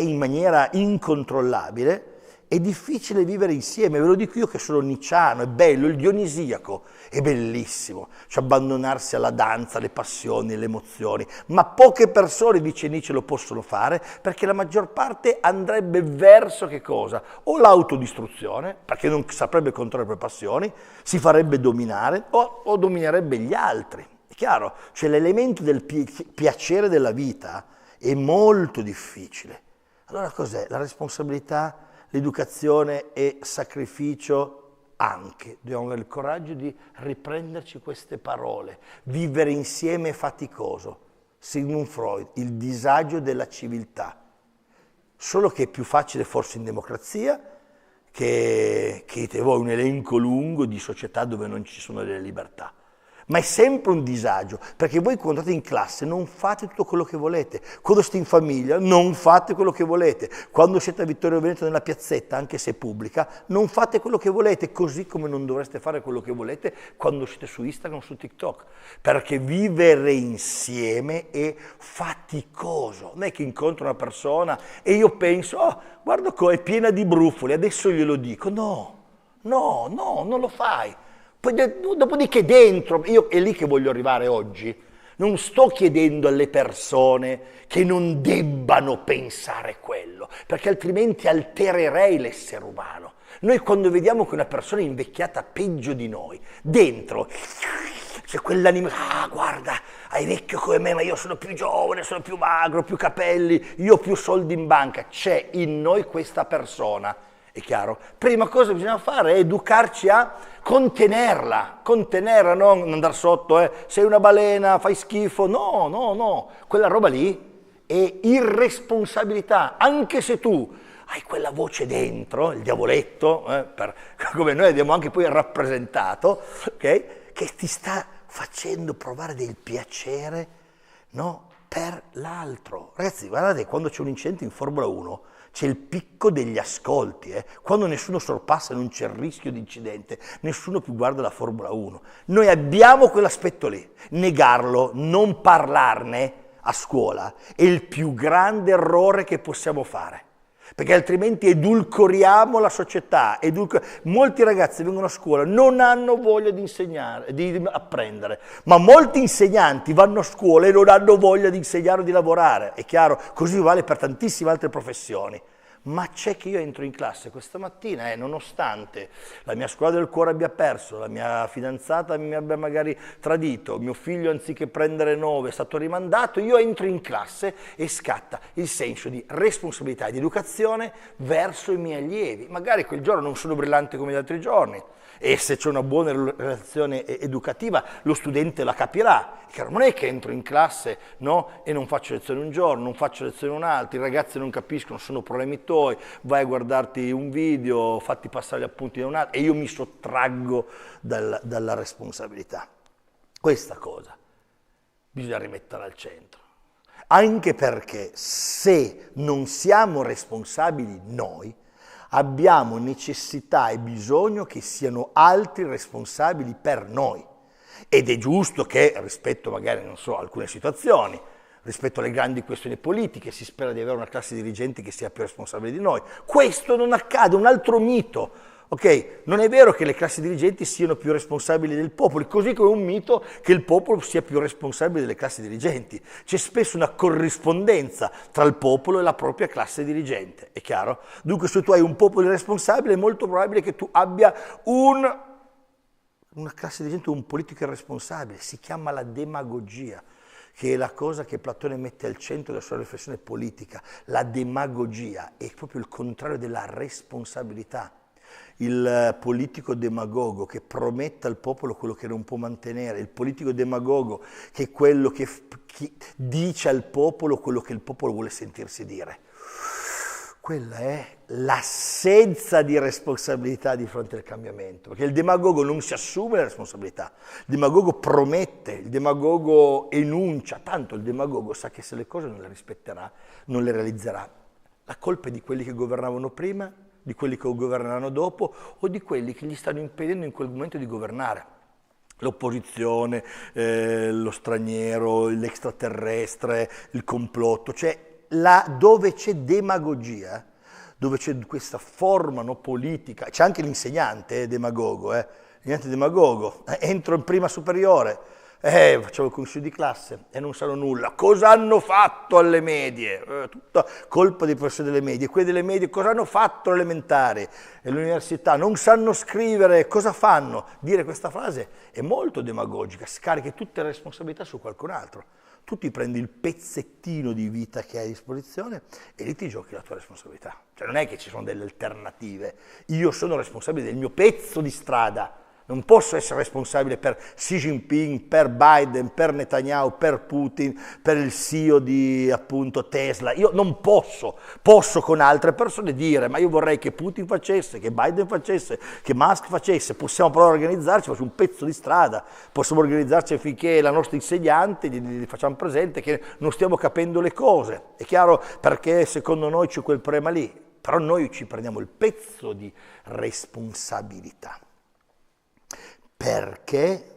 in maniera incontrollabile, È difficile vivere insieme, ve lo dico io che sono nicciano, è bello, il dionisiaco è bellissimo, cioè abbandonarsi alla danza, alle passioni, alle emozioni, ma poche persone, dice Nietzsche, lo possono fare perché la maggior parte andrebbe verso che cosa? O l'autodistruzione, perché non saprebbe controllare le proprie passioni, si farebbe dominare o dominerebbe gli altri. È chiaro, cioè l'elemento del piacere della vita è molto difficile. Allora cos'è? La responsabilità? L'educazione è sacrificio anche. Dobbiamo avere il coraggio di riprenderci queste parole. Vivere insieme è faticoso. Sigmund Freud, il disagio della civiltà. Solo che è più facile forse in democrazia che dite voi un elenco lungo di società dove non ci sono delle libertà. Ma è sempre un disagio, perché voi quando andate in classe non fate tutto quello che volete, quando siete in famiglia non fate quello che volete, quando siete a Vittorio Veneto nella piazzetta, anche se pubblica, non fate quello che volete, così come non dovreste fare quello che volete quando siete su Instagram o su TikTok, perché vivere insieme è faticoso. Non è che incontro una persona e io penso, oh, guarda qua, è piena di brufoli, adesso glielo dico. No, non lo fai. Dopodiché dentro, io è lì che voglio arrivare oggi, non sto chiedendo alle persone che non debbano pensare quello, perché altrimenti altererei l'essere umano. Noi quando vediamo che una persona è invecchiata peggio di noi, dentro c'è quell'anima, guarda, hai vecchio come me, ma io sono più giovane, sono più magro, più capelli, io ho più soldi in banca, c'è in noi questa persona. È chiaro? Prima cosa che bisogna fare è educarci a contenerla, non andare sotto, sei una balena, fai schifo, no, quella roba lì è irresponsabilità, anche se tu hai quella voce dentro, il diavoletto, come noi abbiamo anche poi rappresentato, okay, che ti sta facendo provare del piacere, no, per l'altro. Ragazzi, guardate, quando c'è un incidente in Formula 1, c'è il picco degli ascolti, quando nessuno sorpassa non c'è il rischio di incidente, nessuno più guarda la Formula 1. Noi abbiamo quell'aspetto lì, negarlo, non parlarne a scuola è il più grande errore che possiamo fare, perché altrimenti edulcoriamo la società. Molti ragazzi vengono a scuola, non hanno voglia di insegnare, di apprendere, ma molti insegnanti vanno a scuola e non hanno voglia di insegnare o di lavorare, è chiaro, così vale per tantissime altre professioni. Ma c'è che io entro in classe questa mattina nonostante la mia squadra del cuore abbia perso, la mia fidanzata mi abbia magari tradito, mio figlio anziché prendere 9 è stato rimandato, io entro in classe e scatta il senso di responsabilità e di educazione verso i miei allievi. Magari quel giorno non sono brillante come gli altri giorni e se c'è una buona relazione educativa lo studente la capirà. Non è che entro in classe, no, e non faccio lezione un giorno, non faccio lezione un altro, i ragazzi non capiscono, sono problemi tuoi, vai a guardarti un video, fatti passare gli appunti da un altro e io mi sottraggo dalla responsabilità. Questa cosa bisogna rimetterla al centro, anche perché se non siamo responsabili noi, abbiamo necessità e bisogno che siano altri responsabili per noi. Ed è giusto che rispetto magari, non so, alcune situazioni, rispetto alle grandi questioni politiche, si spera di avere una classe dirigente che sia più responsabile di noi. Questo non accade, è un altro mito. Ok, non è vero che le classi dirigenti siano più responsabili del popolo, così come è un mito che il popolo sia più responsabile delle classi dirigenti. C'è spesso una corrispondenza tra il popolo e la propria classe dirigente, è chiaro? Dunque se tu hai un popolo irresponsabile è molto probabile che tu abbia una classe dirigente, un politico irresponsabile. Si chiama la demagogia, che è la cosa che Platone mette al centro della sua riflessione politica. La demagogia è proprio il contrario della responsabilità. Il politico demagogo che promette al popolo quello che non può mantenere, il politico demagogo che è quello che dice al popolo quello che il popolo vuole sentirsi dire. Quella è l'assenza di responsabilità di fronte al cambiamento, perché il demagogo non si assume la responsabilità, il demagogo promette, il demagogo enuncia, tanto il demagogo sa che se le cose non le rispetterà, non le realizzerà. La colpa è di quelli che governavano prima, di quelli che governeranno dopo o di quelli che gli stanno impedendo in quel momento di governare. L'opposizione, lo straniero, l'extraterrestre, il complotto, cioè là dove c'è demagogia, dove c'è questa forma, no, politica, c'è anche l'insegnante demagogo, l'insegnante demagogo, entro in prima superiore, facevo il consiglio di classe e non sanno nulla, cosa hanno fatto alle medie? Tutta colpa dei professori delle medie, quelli delle medie cosa hanno fatto alle elementari e all'università, non sanno scrivere, cosa fanno? Dire questa frase è molto demagogica, scarichi tutte le responsabilità su qualcun altro. Tu ti prendi il pezzettino di vita che hai a disposizione e lì ti giochi la tua responsabilità. Cioè non è che ci sono delle alternative, io sono responsabile del mio pezzo di strada, non posso essere responsabile per Xi Jinping, per Biden, per Netanyahu, per Putin, per il CEO di appunto Tesla. Io non posso con altre persone dire ma io vorrei che Putin facesse, che Biden facesse, che Musk facesse, possiamo però organizzarci, facciamo un pezzo di strada, possiamo organizzarci affinché la nostra insegnante gli facciamo presente che non stiamo capendo le cose. È chiaro perché secondo noi c'è quel problema lì, però noi ci prendiamo il pezzo di responsabilità. Perché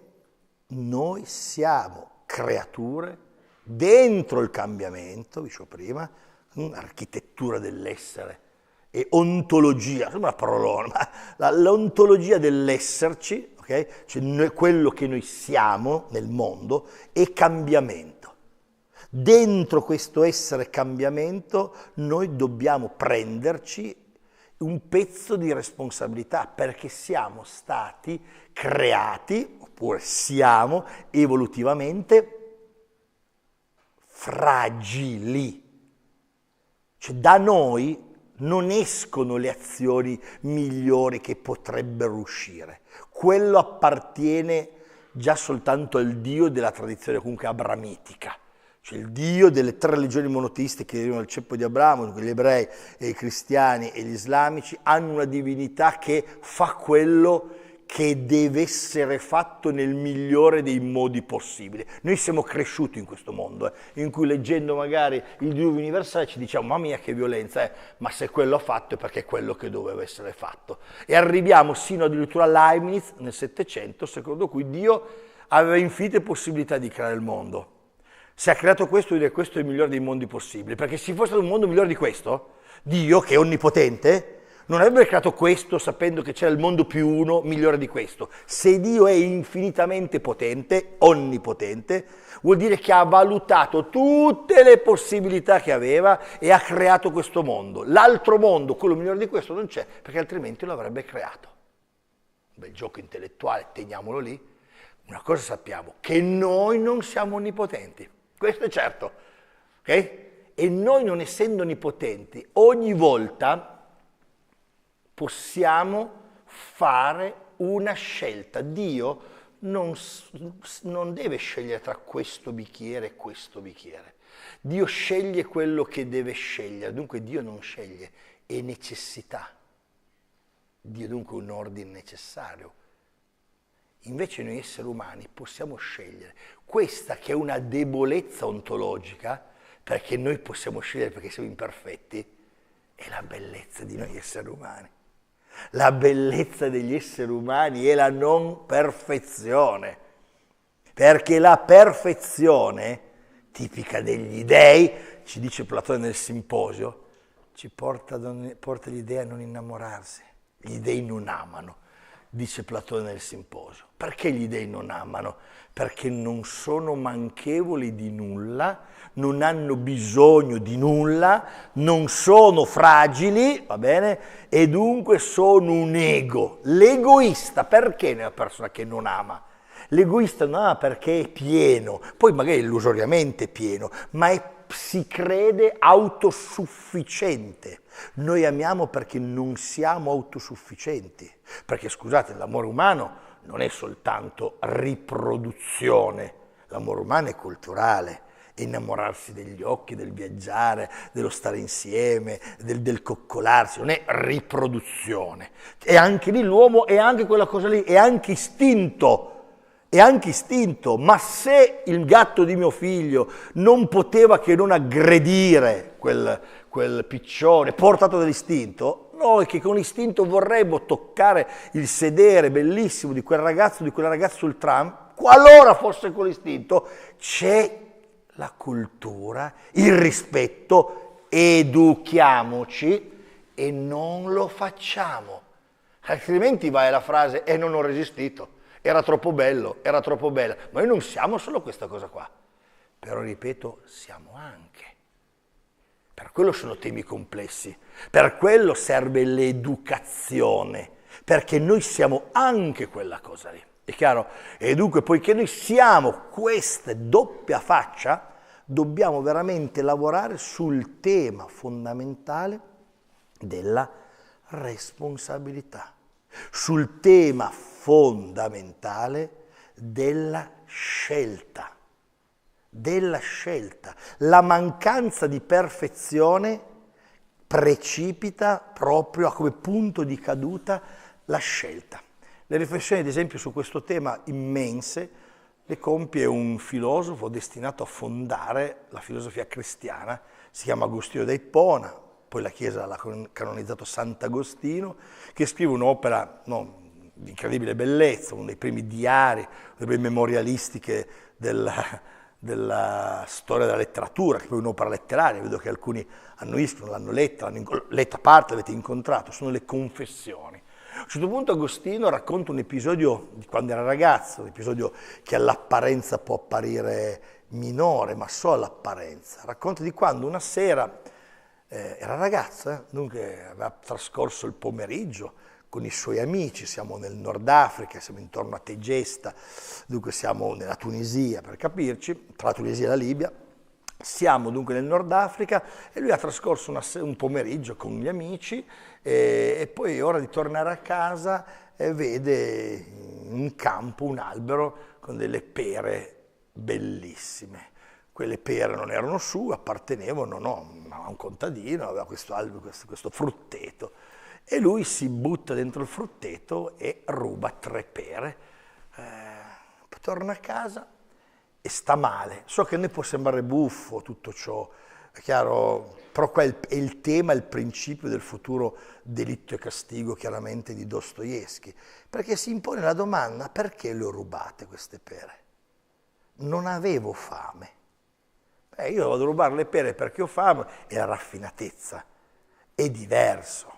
noi siamo creature dentro il cambiamento, dicevo prima, architettura dell'essere e ontologia, sembra una parolona, ma l'ontologia dell'esserci, okay? Cioè quello che noi siamo nel mondo è cambiamento. Dentro questo essere cambiamento noi dobbiamo prenderci un pezzo di responsabilità perché siamo stati creati, oppure siamo evolutivamente fragili. Cioè da noi non escono le azioni migliori che potrebbero uscire. Quello appartiene già soltanto al Dio della tradizione comunque abramitica. Cioè il Dio delle tre religioni monoteiste che derivano dal ceppo di Abramo, gli ebrei, e i cristiani e gli islamici, hanno una divinità che fa quello che deve essere fatto nel migliore dei modi possibili. Noi siamo cresciuti in questo mondo, in cui leggendo magari il diluvio universale ci diciamo mamma mia che violenza, ma se quello ha fatto è perché è quello che doveva essere fatto. E arriviamo sino addirittura a Leibniz nel Settecento, secondo cui Dio aveva infinite possibilità di creare il mondo. Se ha creato questo, dire questo è il migliore dei mondi possibili, perché se fosse stato un mondo migliore di questo, Dio, che è onnipotente, non avrebbe creato questo sapendo che c'era il mondo più uno migliore di questo. Se Dio è infinitamente potente, onnipotente, vuol dire che ha valutato tutte le possibilità che aveva e ha creato questo mondo. L'altro mondo, quello migliore di questo, non c'è, perché altrimenti lo avrebbe creato. Un bel gioco intellettuale, teniamolo lì. Una cosa sappiamo, che noi non siamo onnipotenti. Questo è certo, ok? E noi non essendo onnipotenti, ogni volta possiamo fare una scelta. Dio non deve scegliere tra questo bicchiere e questo bicchiere. Dio sceglie quello che deve scegliere, dunque Dio non sceglie, è necessità. Dio è dunque un ordine necessario. Invece noi esseri umani possiamo scegliere. Questa che è una debolezza ontologica, perché noi possiamo scegliere perché siamo imperfetti, è la bellezza di noi esseri umani. La bellezza degli esseri umani è la non perfezione, perché la perfezione, tipica degli dei, ci dice Platone nel Simposio, ci porta gli dei a non innamorarsi. Gli dei non amano. Dice Platone nel Simposio. Perché gli dei non amano? Perché non sono manchevoli di nulla, non hanno bisogno di nulla, non sono fragili, va bene? E dunque sono un ego. L'egoista, perché è una persona che non ama? L'egoista non ama perché è pieno, poi magari illusoriamente pieno, ma si crede autosufficiente. Noi amiamo perché non siamo autosufficienti, perché scusate, l'amore umano non è soltanto riproduzione, l'amore umano è culturale, è innamorarsi degli occhi, del viaggiare, dello stare insieme, del coccolarsi, non è riproduzione. E anche lì l'uomo è anche quella cosa lì, è anche istinto. È anche istinto, ma se il gatto di mio figlio non poteva che non aggredire quel piccione portato dall'istinto, noi che con l'istinto vorremmo toccare il sedere bellissimo di quel ragazzo, di quella ragazza sul tram, qualora fosse con l'istinto, c'è la cultura, il rispetto, educhiamoci e non lo facciamo. Altrimenti vai alla frase e non ho resistito, era troppo bello, era troppo bella. Ma noi non siamo solo questa cosa qua, però ripeto, siamo anche. Per quello sono temi complessi, per quello serve l'educazione, perché noi siamo anche quella cosa lì. È chiaro? E dunque, poiché noi siamo questa doppia faccia, dobbiamo veramente lavorare sul tema fondamentale della responsabilità, sul tema fondamentale della scelta. La mancanza di perfezione precipita proprio come punto di caduta la scelta. Le riflessioni, ad esempio, su questo tema immense le compie un filosofo destinato a fondare la filosofia cristiana, si chiama Agostino da Ippona, poi la Chiesa l'ha canonizzato Sant'Agostino, che scrive un'opera di incredibile bellezza, uno dei primi diari, una delle prime memorialistiche della storia della letteratura, che poi è un'opera letteraria, vedo che alcuni hanno visto, l'hanno letta a parte, l'avete incontrato, sono le Confessioni. A un certo punto Agostino racconta un episodio di quando era ragazzo, un episodio che all'apparenza può apparire minore, ma solo all'apparenza. Racconta di quando una sera, era ragazzo, dunque aveva trascorso il pomeriggio con i suoi amici, siamo nel Nord Africa, siamo intorno a Tegesta, dunque siamo nella Tunisia per capirci, tra la Tunisia e la Libia. Siamo dunque nel Nord Africa e lui ha trascorso un pomeriggio con gli amici e poi è ora di tornare a casa e vede in campo un albero con delle pere bellissime. Quelle pere non erano sue, appartenevano a un contadino, aveva questo albero, questo frutteto. E lui si butta dentro il frutteto e ruba 3 pere. Poi torna a casa e sta male. So che a noi può sembrare buffo tutto ciò, è chiaro, però qua è il tema, il principio del futuro delitto e castigo, chiaramente, di Dostoevskij. Perché si impone la domanda: perché le ho rubate queste pere? Non avevo fame. Io vado a rubare le pere perché ho fame, e la raffinatezza è diverso.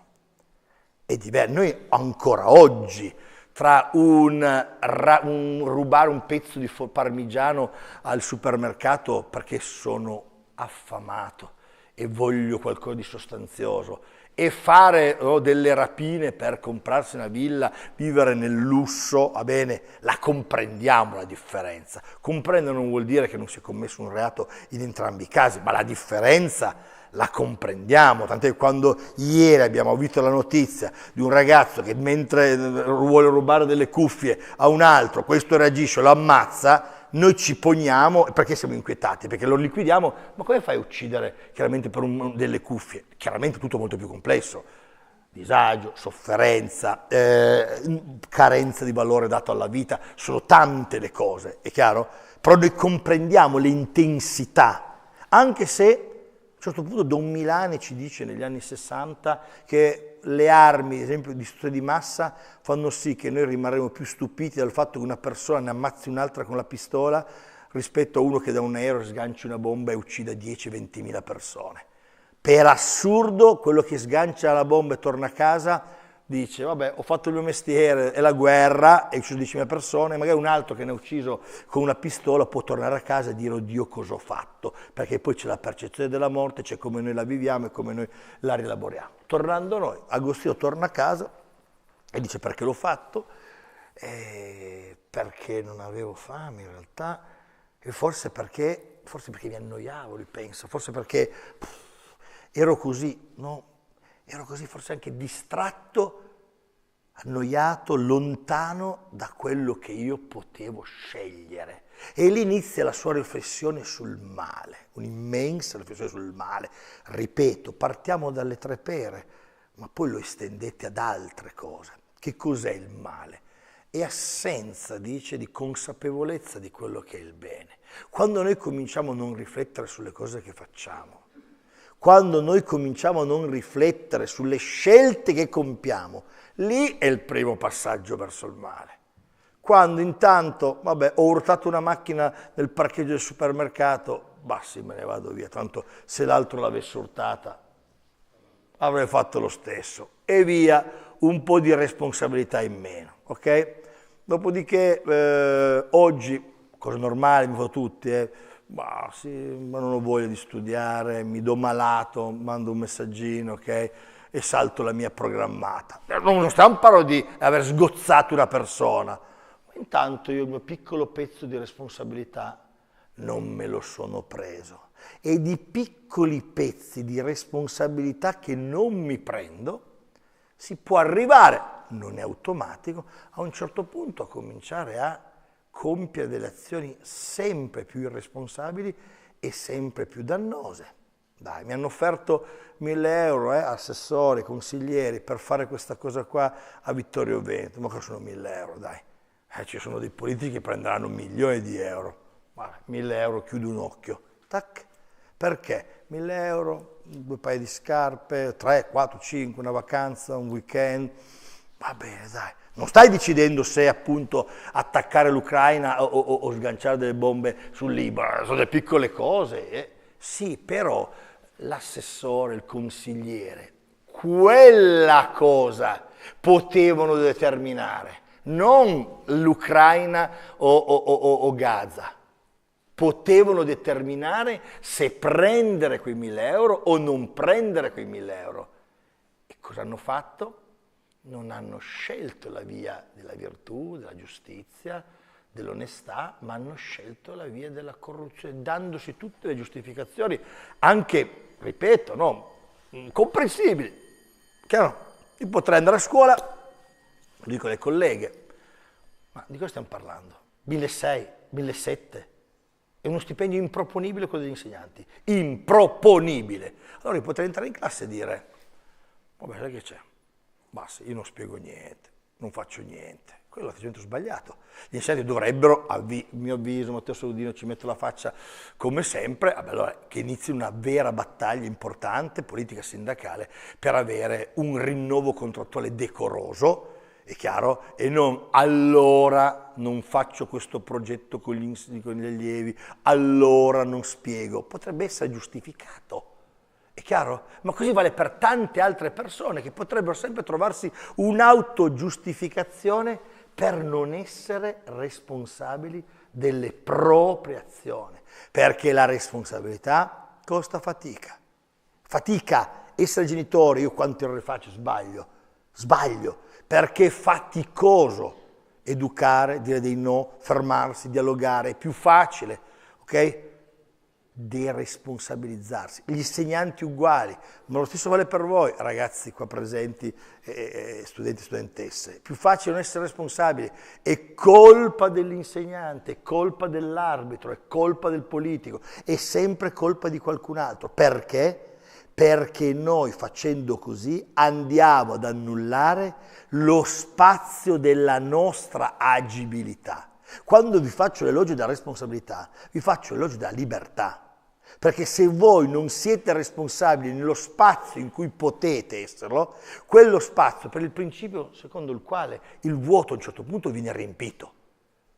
Noi ancora oggi, tra un rubare un pezzo di parmigiano al supermercato perché sono affamato e voglio qualcosa di sostanzioso, e fare delle rapine per comprarsi una villa, vivere nel lusso, va bene, la comprendiamo la differenza. Comprendere non vuol dire che non si è commesso un reato in entrambi i casi, ma la differenza la comprendiamo, tant'è che quando ieri abbiamo avuto la notizia di un ragazzo che mentre vuole rubare delle cuffie a un altro, questo reagisce, lo ammazza, noi ci poniamo, perché siamo inquietati? Perché lo liquidiamo, ma come fai a uccidere chiaramente per delle cuffie? Chiaramente tutto molto più complesso, disagio, sofferenza, carenza di valore dato alla vita, sono tante le cose, è chiaro? Però noi comprendiamo le intensità, anche se a un certo punto Don Milani ci dice negli anni 60 che le armi, ad esempio di distruzione di massa, fanno sì che noi rimarremo più stupiti dal fatto che una persona ne ammazzi un'altra con la pistola rispetto a uno che da un aereo sganci una bomba e uccida 10-20 mila persone. Per assurdo, quello che sgancia la bomba e torna a casa dice: vabbè, ho fatto il mio mestiere, è la guerra, e ucciso 10.000 persone, magari un altro che ne ha ucciso con una pistola può tornare a casa e dire: oddio, cosa ho fatto? Perché poi c'è la percezione della morte, c'è come noi la viviamo e come noi la rielaboriamo. Tornando noi, Agostino torna a casa e dice: perché l'ho fatto? Perché non avevo fame in realtà, e forse perché mi annoiavo, lui pensa, forse perché ero così, no? Ero così forse anche distratto, annoiato, lontano da quello che io potevo scegliere. E lì inizia la sua riflessione sul male, un'immensa riflessione sul male. Ripeto, partiamo dalle 3 pere, ma poi lo estendete ad altre cose. Che cos'è il male? È assenza, dice, di consapevolezza di quello che è il bene. Quando noi cominciamo a non riflettere sulle cose che facciamo, quando noi cominciamo a non riflettere sulle scelte che compiamo, lì è il primo passaggio verso il male. Quando intanto, vabbè, ho urtato una macchina nel parcheggio del supermercato, bah sì, me ne vado via, tanto se l'altro l'avesse urtata, avrei fatto lo stesso. E via, un po' di responsabilità in meno, ok? Dopodiché oggi, cosa normale, mi fa tutti, ma non ho voglia di studiare, mi do malato, mando un messaggino, ok? E salto la mia programmata. Non stiamo parlando di aver sgozzato una persona, ma intanto io il mio piccolo pezzo di responsabilità non me lo sono preso. E di piccoli pezzi di responsabilità che non mi prendo, si può arrivare, non è automatico, a un certo punto a cominciare a compiere delle azioni sempre più irresponsabili e sempre più dannose. Dai, mi hanno offerto 1.000 euro, assessori, consiglieri, per fare questa cosa qua a Vittorio Veneto. Ma che sono 1.000 euro, dai. Ci sono dei politici che prenderanno 1.000.000 di euro. Guarda, 1.000 euro, chiudo un occhio. Tac. Perché? 1.000 euro, 2 paia di scarpe, 3, 4, 5, una vacanza, un weekend. Va bene, dai. Non stai decidendo se appunto attaccare l'Ucraina o sganciare delle bombe sul Libano, sono delle piccole cose. Sì, però l'assessore, il consigliere, quella cosa potevano determinare, non l'Ucraina o Gaza. Potevano determinare se prendere quei 1.000 euro o non prendere quei 1.000 euro. E cosa hanno fatto? Non hanno scelto la via della virtù, della giustizia, dell'onestà, ma hanno scelto la via della corruzione, dandosi tutte le giustificazioni, anche, ripeto, no, comprensibili. Chiaro? Io potrei andare a scuola, lo dico alle colleghe, ma di cosa stiamo parlando? 1.600, 1.700. È uno stipendio improponibile quello degli insegnanti, improponibile. Allora io potrei entrare in classe e dire, vabbè, sai che c'è? Basta, io non spiego niente, non faccio niente. Quello è l'atteggiamento sbagliato. Gli insegnanti dovrebbero, a mio avviso, Matteo Saludino ci mette la faccia come sempre, allora, che inizi una vera battaglia importante, politica sindacale, per avere un rinnovo contrattuale decoroso, è chiaro, e non allora non faccio questo progetto con gli allievi, allora non spiego. Potrebbe essere giustificato, è chiaro? Ma così vale per tante altre persone che potrebbero sempre trovarsi un'autogiustificazione per non essere responsabili delle proprie azioni, perché la responsabilità costa fatica. Fatica, essere genitori, io quante ore faccio, sbaglio, perché è faticoso educare, dire dei no, fermarsi, dialogare, è più facile, ok? Deresponsabilizzarsi. Gli insegnanti uguali, ma lo stesso vale per voi, ragazzi qua presenti, studenti e studentesse. È più facile non essere responsabili, è colpa dell'insegnante, è colpa dell'arbitro, è colpa del politico, è sempre colpa di qualcun altro. Perché? Perché noi facendo così andiamo ad annullare lo spazio della nostra agibilità. Quando vi faccio l'elogio della responsabilità, vi faccio l'elogio della libertà. Perché se voi non siete responsabili nello spazio in cui potete esserlo, quello spazio per il principio secondo il quale il vuoto a un certo punto viene riempito.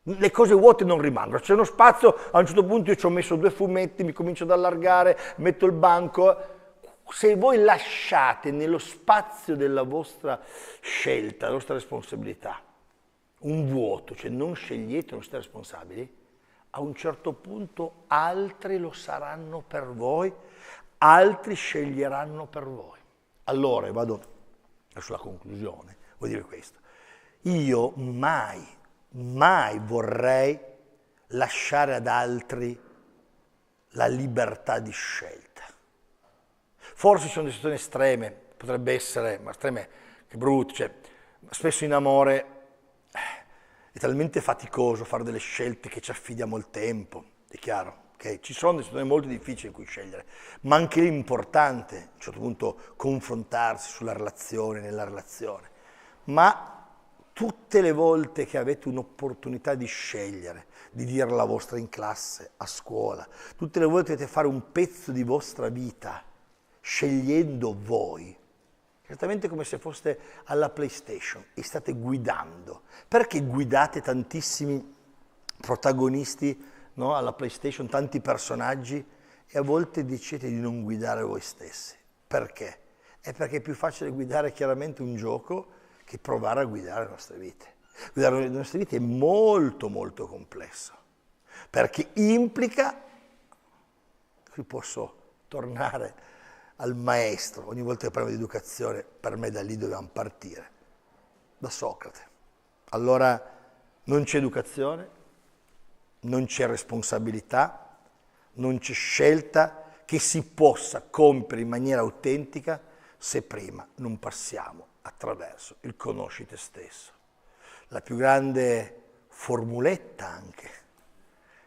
Le cose vuote non rimangono, c'è uno spazio, a un certo punto io ci ho messo 2 fumetti, mi comincio ad allargare, metto il banco. Se voi lasciate nello spazio della vostra scelta, della vostra responsabilità, un vuoto, cioè non scegliete, non siete responsabili, a un certo punto altri lo saranno per voi, altri sceglieranno per voi. Allora, vado verso la conclusione, vuol dire questo. Io mai vorrei lasciare ad altri la libertà di scelta. Forse ci sono delle situazioni estreme, potrebbe essere, ma estreme, che brutte, cioè, spesso in amore è talmente faticoso fare delle scelte che ci affidiamo il tempo, è chiaro, okay? Ci sono delle situazioni molto difficili in cui scegliere, ma anche lì è importante, a un certo punto, confrontarsi sulla relazione, nella relazione. Ma tutte le volte che avete un'opportunità di scegliere, di dire la vostra in classe, a scuola, tutte le volte che dovete fare un pezzo di vostra vita, scegliendo voi, esattamente come se foste alla PlayStation e state guidando. Perché guidate tantissimi protagonisti, no, alla PlayStation, tanti personaggi, e a volte decidete di non guidare voi stessi? Perché? È perché è più facile guidare chiaramente un gioco che provare a guidare le nostre vite. Guidare le nostre vite è molto molto complesso, perché implica, qui posso tornare al maestro, ogni volta che parliamo di educazione, per me da lì dobbiamo partire, da Socrate. Allora non c'è educazione, non c'è responsabilità, non c'è scelta che si possa compiere in maniera autentica se prima non passiamo attraverso il conosci te stesso. La più grande formuletta anche,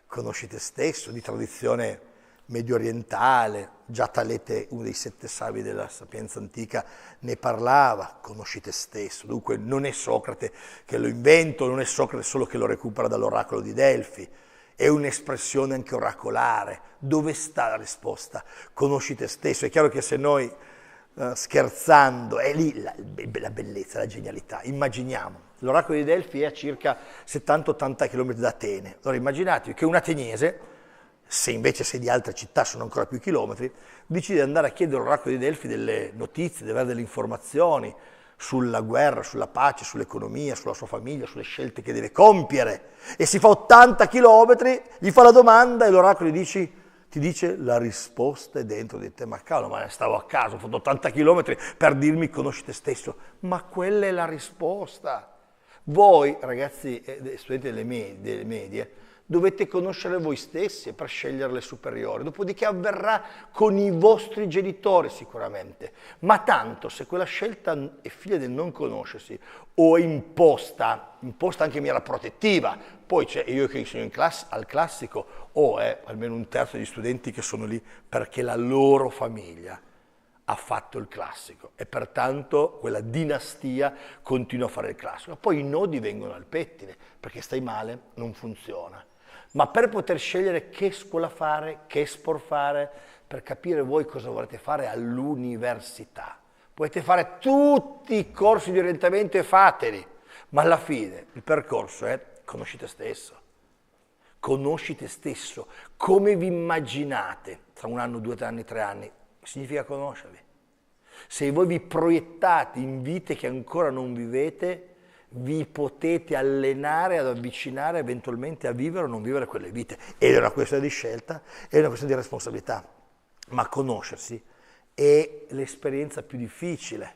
conosci te stesso, di tradizione medio orientale, già Talete, uno dei 7 savi della sapienza antica, ne parlava, conosci te stesso. Dunque non è Socrate che lo inventa, non è Socrate solo che lo recupera dall'oracolo di Delfi, è un'espressione anche oracolare. Dove sta la risposta? Conosci te stesso. È chiaro che se noi scherzando, è lì la bellezza, la genialità. Immaginiamo, l'oracolo di Delfi è a circa 70-80 km da Atene. Allora immaginatevi che un ateniese, se invece sei di altre città sono ancora più chilometri, decide di andare a chiedere all'oracolo di Delfi delle notizie, di avere delle informazioni sulla guerra, sulla pace, sull'economia, sulla sua famiglia, sulle scelte che deve compiere. E si fa 80 chilometri, gli fa la domanda e l'oracolo ti dice la risposta è dentro di te. Ma cavolo, ma stavo a caso, ho fatto 80 chilometri per dirmi conosci te stesso. Ma quella è la risposta. Voi, ragazzi, studenti delle medie, dovete conoscere voi stessi per scegliere le superiori, dopodiché avverrà con i vostri genitori sicuramente, ma tanto se quella scelta è figlia del non conoscersi o è imposta anche in maniera protettiva, poi c'è io che insegno al classico o è almeno un terzo degli studenti che sono lì perché la loro famiglia ha fatto il classico e pertanto quella dinastia continua a fare il classico. Poi i nodi vengono al pettine perché stai male, non funziona. Ma per poter scegliere che scuola fare, che sport fare, per capire voi cosa volete fare all'università. Potete fare tutti i corsi di orientamento e fateli, ma alla fine il percorso è conosci te stesso. Conosci te stesso. Come vi immaginate, tra 1 anno, 2 anni, 3 anni, significa conoscervi. Se voi vi proiettate in vite che ancora non vivete, vi potete allenare ad avvicinare eventualmente a vivere o non vivere quelle vite. Ed è una questione di scelta, è una questione di responsabilità. Ma conoscersi è l'esperienza più difficile,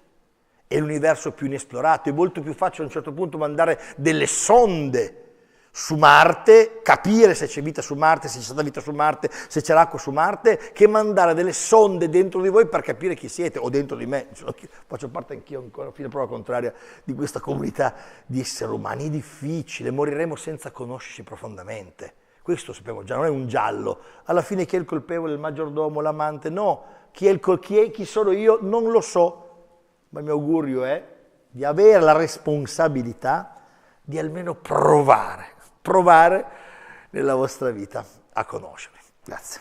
è l'universo più inesplorato, è molto più facile a un certo punto mandare delle sonde su Marte, capire se c'è vita su Marte, se c'è stata vita su Marte, se c'è l'acqua su Marte, che mandare delle sonde dentro di voi per capire chi siete, o dentro di me. Faccio parte anch'io ancora, fino a prova contraria, di questa comunità di esseri umani. È difficile, moriremo senza conoscerci profondamente. Questo sappiamo già, non è un giallo. Alla fine chi è il colpevole, il maggiordomo, l'amante? No, chi sono io non lo so, ma il mio augurio è di avere la responsabilità di almeno provare nella vostra vita a conoscervi. Grazie.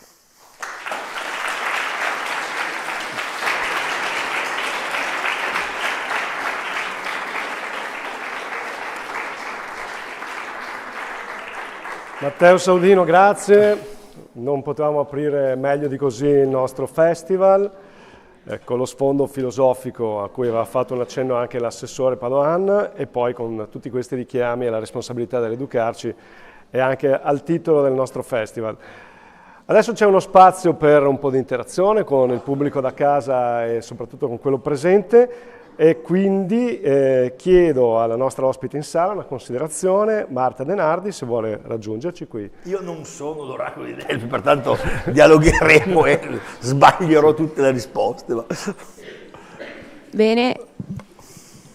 Matteo Saudino, grazie. Non potevamo aprire meglio di così il nostro festival, con lo sfondo filosofico a cui aveva fatto un accenno anche l'assessore Padoan e poi con tutti questi richiami alla responsabilità dell'educarci e anche al titolo del nostro festival. Adesso c'è uno spazio per un po' di interazione con il pubblico da casa e soprattutto con quello presente e quindi chiedo alla nostra ospite in sala una considerazione, Marta Denardi, se vuole raggiungerci qui. Io non sono l'oracolo di Delfi, pertanto dialogheremo e sbaglierò tutte le risposte. Ma...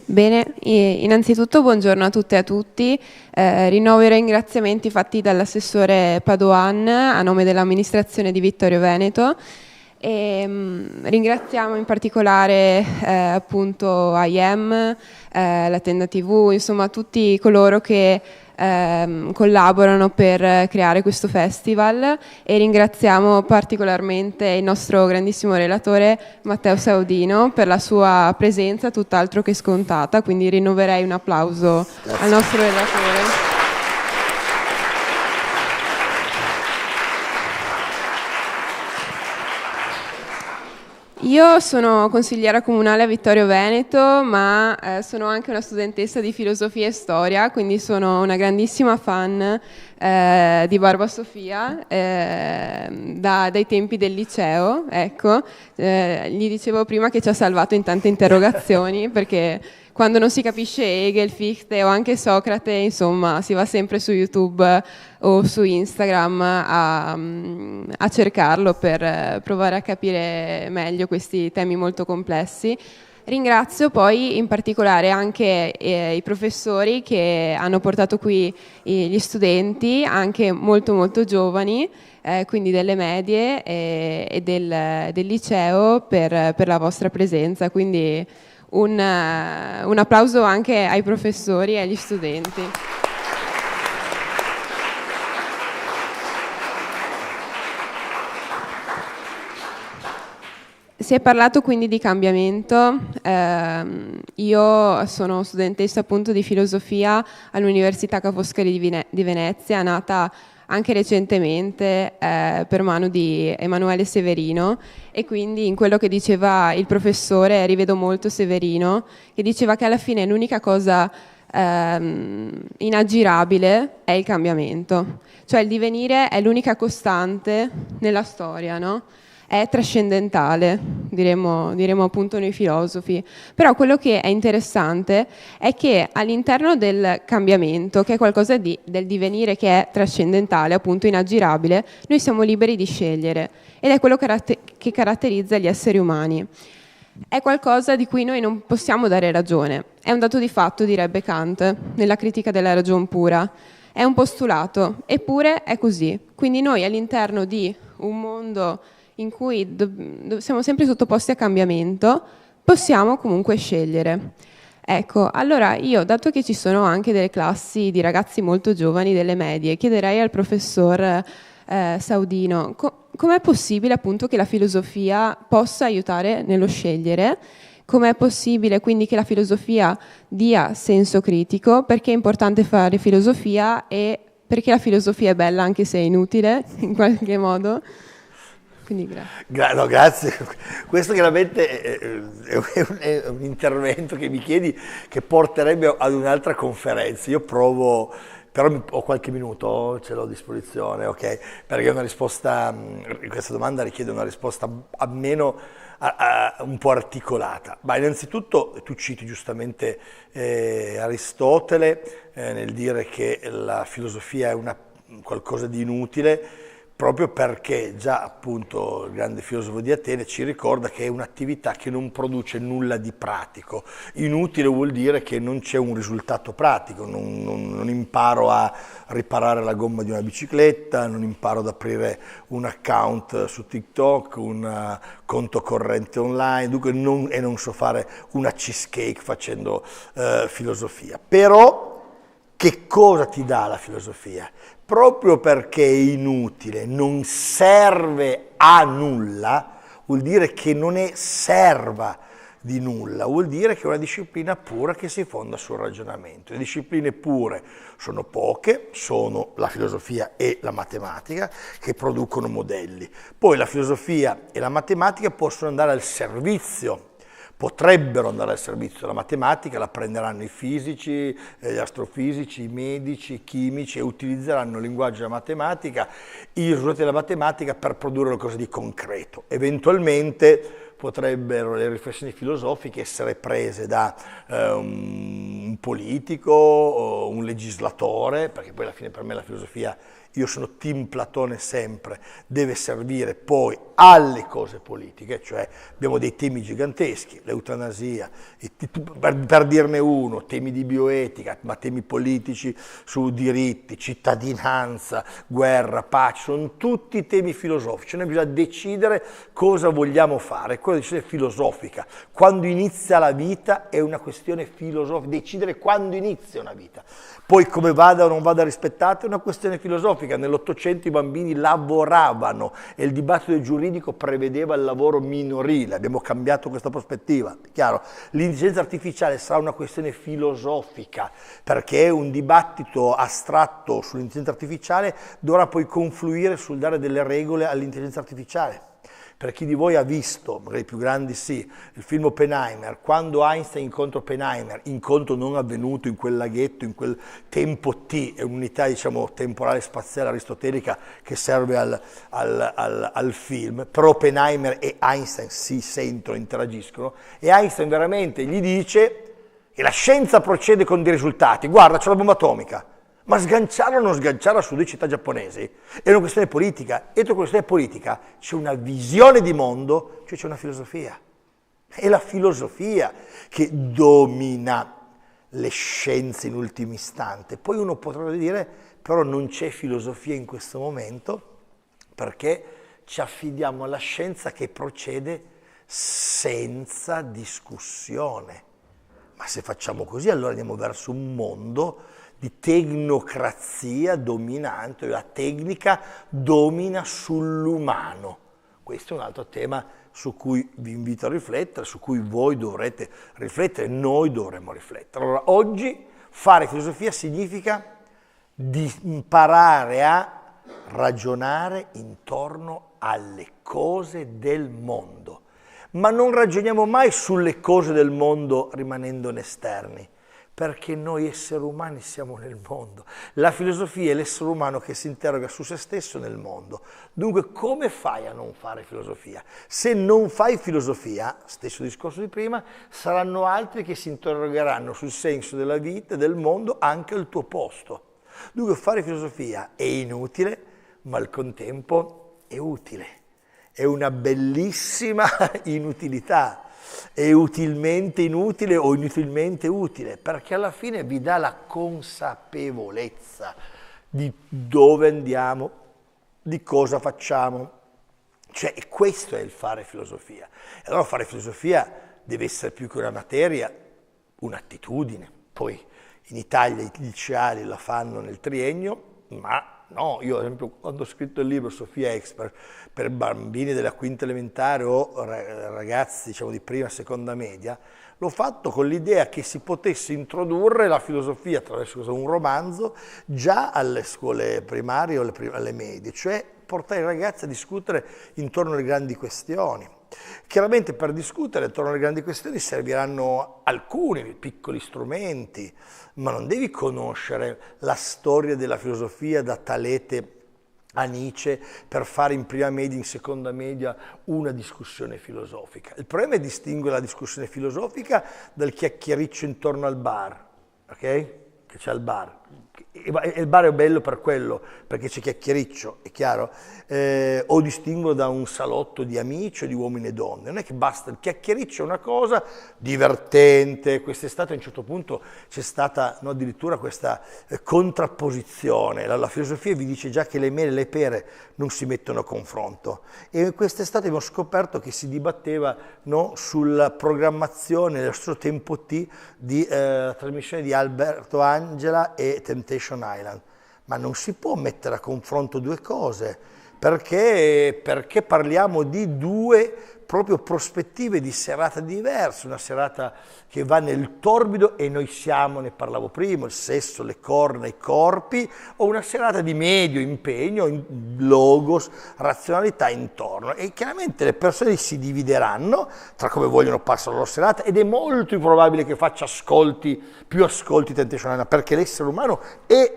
Bene, innanzitutto buongiorno a tutte e a tutti, rinnovo i ringraziamenti fatti dall'assessore Padoan a nome dell'amministrazione di Vittorio Veneto e ringraziamo in particolare appunto IEM, la Tenda TV, insomma tutti coloro che collaborano per creare questo festival e ringraziamo particolarmente il nostro grandissimo relatore Matteo Saudino per la sua presenza tutt'altro che scontata, quindi rinnoverei un applauso al nostro relatore. Io sono consigliera comunale a Vittorio Veneto, ma sono anche una studentessa di filosofia e storia, quindi sono una grandissima fan di Barba Sofia dai tempi del liceo, ecco. Gli dicevo prima che ci ha salvato in tante interrogazioni, perché quando non si capisce Hegel, Fichte o anche Socrate, insomma, si va sempre su YouTube o su Instagram a cercarlo per provare a capire meglio questi temi molto complessi. Ringrazio poi in particolare anche i professori che hanno portato qui gli studenti, anche molto molto giovani, quindi delle medie e del liceo per la vostra presenza. Quindi un applauso anche ai professori e agli studenti. Si è parlato quindi di cambiamento. Io sono studentessa appunto di filosofia all'Università Ca' Foscari di Venezia, nata anche recentemente per mano di Emanuele Severino, e quindi in quello che diceva il professore rivedo molto Severino, che diceva che alla fine l'unica cosa inaggirabile è il cambiamento, cioè il divenire è l'unica costante nella storia, no? È trascendentale, diremmo appunto noi filosofi. Però quello che è interessante è che all'interno del cambiamento, che è qualcosa del divenire che è trascendentale, appunto inaggirabile, noi siamo liberi di scegliere, ed è quello che caratterizza gli esseri umani. È qualcosa di cui noi non possiamo dare ragione, è un dato di fatto, direbbe Kant, nella critica della ragion pura. È un postulato, eppure è così. Quindi noi all'interno di un mondo in cui siamo sempre sottoposti a cambiamento, possiamo comunque scegliere. Ecco, allora io, dato che ci sono anche delle classi di ragazzi molto giovani, delle medie, chiederei al professor Saudino com'è possibile appunto che la filosofia possa aiutare nello scegliere, com'è possibile quindi che la filosofia dia senso critico, perché è importante fare filosofia e perché la filosofia è bella anche se è inutile in qualche modo. Quindi no, grazie. Questo chiaramente è un intervento che mi chiedi che porterebbe ad un'altra conferenza. Io provo, però ho qualche minuto, ce l'ho a disposizione, ok? Perché una risposta, questa domanda richiede una risposta almeno un po' articolata. Ma innanzitutto tu citi giustamente Aristotele nel dire che la filosofia è qualcosa di inutile, proprio perché già appunto il grande filosofo di Atene ci ricorda che è un'attività che non produce nulla di pratico. Inutile vuol dire che non c'è un risultato pratico, non imparo a riparare la gomma di una bicicletta, non imparo ad aprire un account su TikTok, un conto corrente online, dunque non so fare una cheesecake facendo filosofia. Però che cosa ti dà la filosofia? Proprio perché è inutile, non serve a nulla, vuol dire che non è serva di nulla, vuol dire che è una disciplina pura che si fonda sul ragionamento. Le discipline pure sono poche, sono la filosofia e la matematica che producono modelli. Poi la filosofia e la matematica possono andare al servizio, potrebbero andare al servizio della matematica, la prenderanno i fisici, gli astrofisici, i medici, i chimici e utilizzeranno il linguaggio della matematica, i risultati della matematica per produrre qualcosa di concreto. Eventualmente potrebbero le riflessioni filosofiche essere prese da un politico o un legislatore, perché poi alla fine per me la filosofia, io sono team Platone sempre, deve servire poi alle cose politiche, cioè abbiamo dei temi giganteschi, l'eutanasia, per dirne uno, temi di bioetica, ma temi politici su diritti, cittadinanza, guerra, pace, sono tutti temi filosofici, noi bisogna decidere cosa vogliamo fare, quella decisione filosofica. Quando inizia la vita è una questione filosofica, decidere quando inizia una vita. Poi come vada o non vada rispettata è una questione filosofica. Nell'Ottocento i bambini lavoravano e il dibattito giuridico prevedeva il lavoro minorile. Abbiamo cambiato questa prospettiva. Chiaro, l'intelligenza artificiale sarà una questione filosofica perché un dibattito astratto sull'intelligenza artificiale dovrà poi confluire sul dare delle regole all'intelligenza artificiale. Per chi di voi ha visto, magari i più grandi sì, il film Oppenheimer, quando Einstein incontra Oppenheimer, incontro non avvenuto in quel laghetto, in quel tempo T, è un'unità diciamo temporale spaziale aristotelica che serve al film, però Oppenheimer e Einstein si sentono, interagiscono, e Einstein veramente gli dice che la scienza procede con dei risultati, guarda c'è la bomba atomica, ma sganciarla o non sganciarla su 2 città giapponesi è una questione politica. Dentro quella questione politica c'è una visione di mondo, cioè c'è una filosofia. È la filosofia che domina le scienze in ultimo istante. Poi uno potrebbe dire, però non c'è filosofia in questo momento, perché ci affidiamo alla scienza che procede senza discussione. Ma se facciamo così, allora andiamo verso un mondo di tecnocrazia dominante, la tecnica domina sull'umano. Questo è un altro tema su cui vi invito a riflettere, su cui voi dovrete riflettere, noi dovremmo riflettere. Allora, oggi fare filosofia significa di imparare a ragionare intorno alle cose del mondo, ma non ragioniamo mai sulle cose del mondo rimanendone esterni, perché noi esseri umani siamo nel mondo. La filosofia è l'essere umano che si interroga su se stesso nel mondo. Dunque, come fai a non fare filosofia? Se non fai filosofia, stesso discorso di prima, saranno altri che si interrogheranno sul senso della vita e del mondo anche al tuo posto. Dunque, fare filosofia è inutile, ma al contempo è utile. È una bellissima inutilità. È utilmente inutile o inutilmente utile, perché alla fine vi dà la consapevolezza di dove andiamo, di cosa facciamo. Cioè, questo è il fare filosofia. E allora fare filosofia deve essere più che una materia, un'attitudine. Poi in Italia i liceali la fanno nel triennio, ma no, io ad esempio quando ho scritto il libro Sofia Expert per bambini della quinta elementare o ragazzi diciamo di prima e seconda media, l'ho fatto con l'idea che si potesse introdurre la filosofia attraverso un romanzo già alle scuole primarie o alle medie, cioè portare i ragazzi a discutere intorno alle grandi questioni. Chiaramente per discutere intorno alle grandi questioni serviranno alcuni piccoli strumenti, ma non devi conoscere la storia della filosofia da Talete a Nietzsche per fare in prima media, in seconda media una discussione filosofica. Il problema è distinguere la discussione filosofica dal chiacchiericcio intorno al bar, ok? Che c'è al bar. E il bar è bello per quello, perché c'è chiacchiericcio, è chiaro? O distinguo da un salotto di amici o di uomini e donne. Non è che basta, il chiacchiericcio è una cosa divertente. Quest'estate a un certo punto c'è stata addirittura questa contrapposizione. La filosofia vi dice già che le mele e le pere non si mettono a confronto. E quest'estate abbiamo scoperto che si dibatteva sulla programmazione del suo tempo T di trasmissione di Alberto Angela e Temptation Island, ma non si può mettere a confronto due cose, perché parliamo di due proprio prospettive di serata diverse, una serata che va nel torbido e noi siamo, ne parlavo prima, il sesso, le corna, i corpi, o una serata di medio impegno, logos, razionalità intorno. E chiaramente le persone si divideranno tra come vogliono passare la loro serata ed è molto improbabile che faccia più ascolti Temptation Island, perché l'essere umano è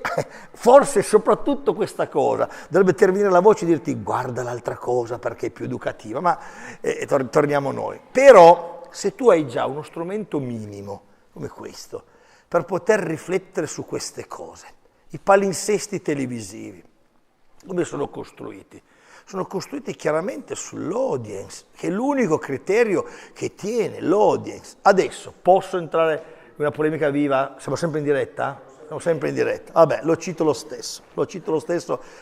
forse soprattutto questa cosa, dovrebbe terminare la voce e dirti guarda l'altra cosa perché è più educativa, ma torniamo noi. Però se tu hai già uno strumento minimo come questo per poter riflettere su queste cose, i palinsesti televisivi, come sono costruiti? Sono costruiti chiaramente sull'audience, che è l'unico criterio che tiene l'audience. Adesso posso entrare in una polemica viva? Siamo sempre in diretta? Siamo sempre in diretta. Vabbè, lo cito lo stesso,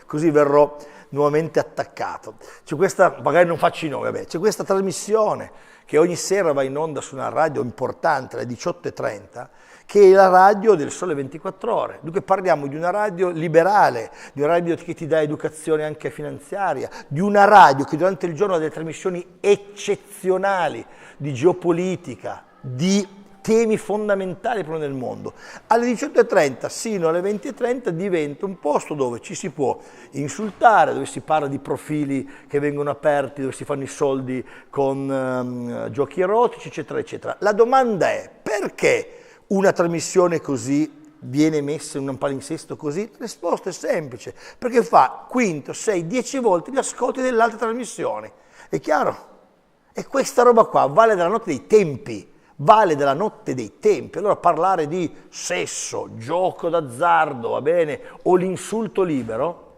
così verrò nuovamente attaccato. C'è questa, magari non faccio i nomi, vabbè, c'è questa trasmissione che ogni sera va in onda su una radio importante, alle 18:30, che è la radio del Sole 24 Ore. Dunque parliamo di una radio liberale, di una radio che ti dà educazione anche finanziaria, di una radio che durante il giorno ha delle trasmissioni eccezionali di geopolitica, di temi fondamentali proprio nel mondo. Alle 18:30 sino alle 20:30 diventa un posto dove ci si può insultare, dove si parla di profili che vengono aperti, dove si fanno i soldi con giochi erotici, eccetera, eccetera. La domanda è: perché una trasmissione così viene messa in un palinsesto così? La risposta è semplice, perché fa quinto, 6, 10 volte gli ascolti delle altre trasmissioni. È chiaro? E questa roba qua vale della notte dei tempi, vale della notte dei tempi. Allora parlare di sesso, gioco d'azzardo, va bene, o l'insulto libero,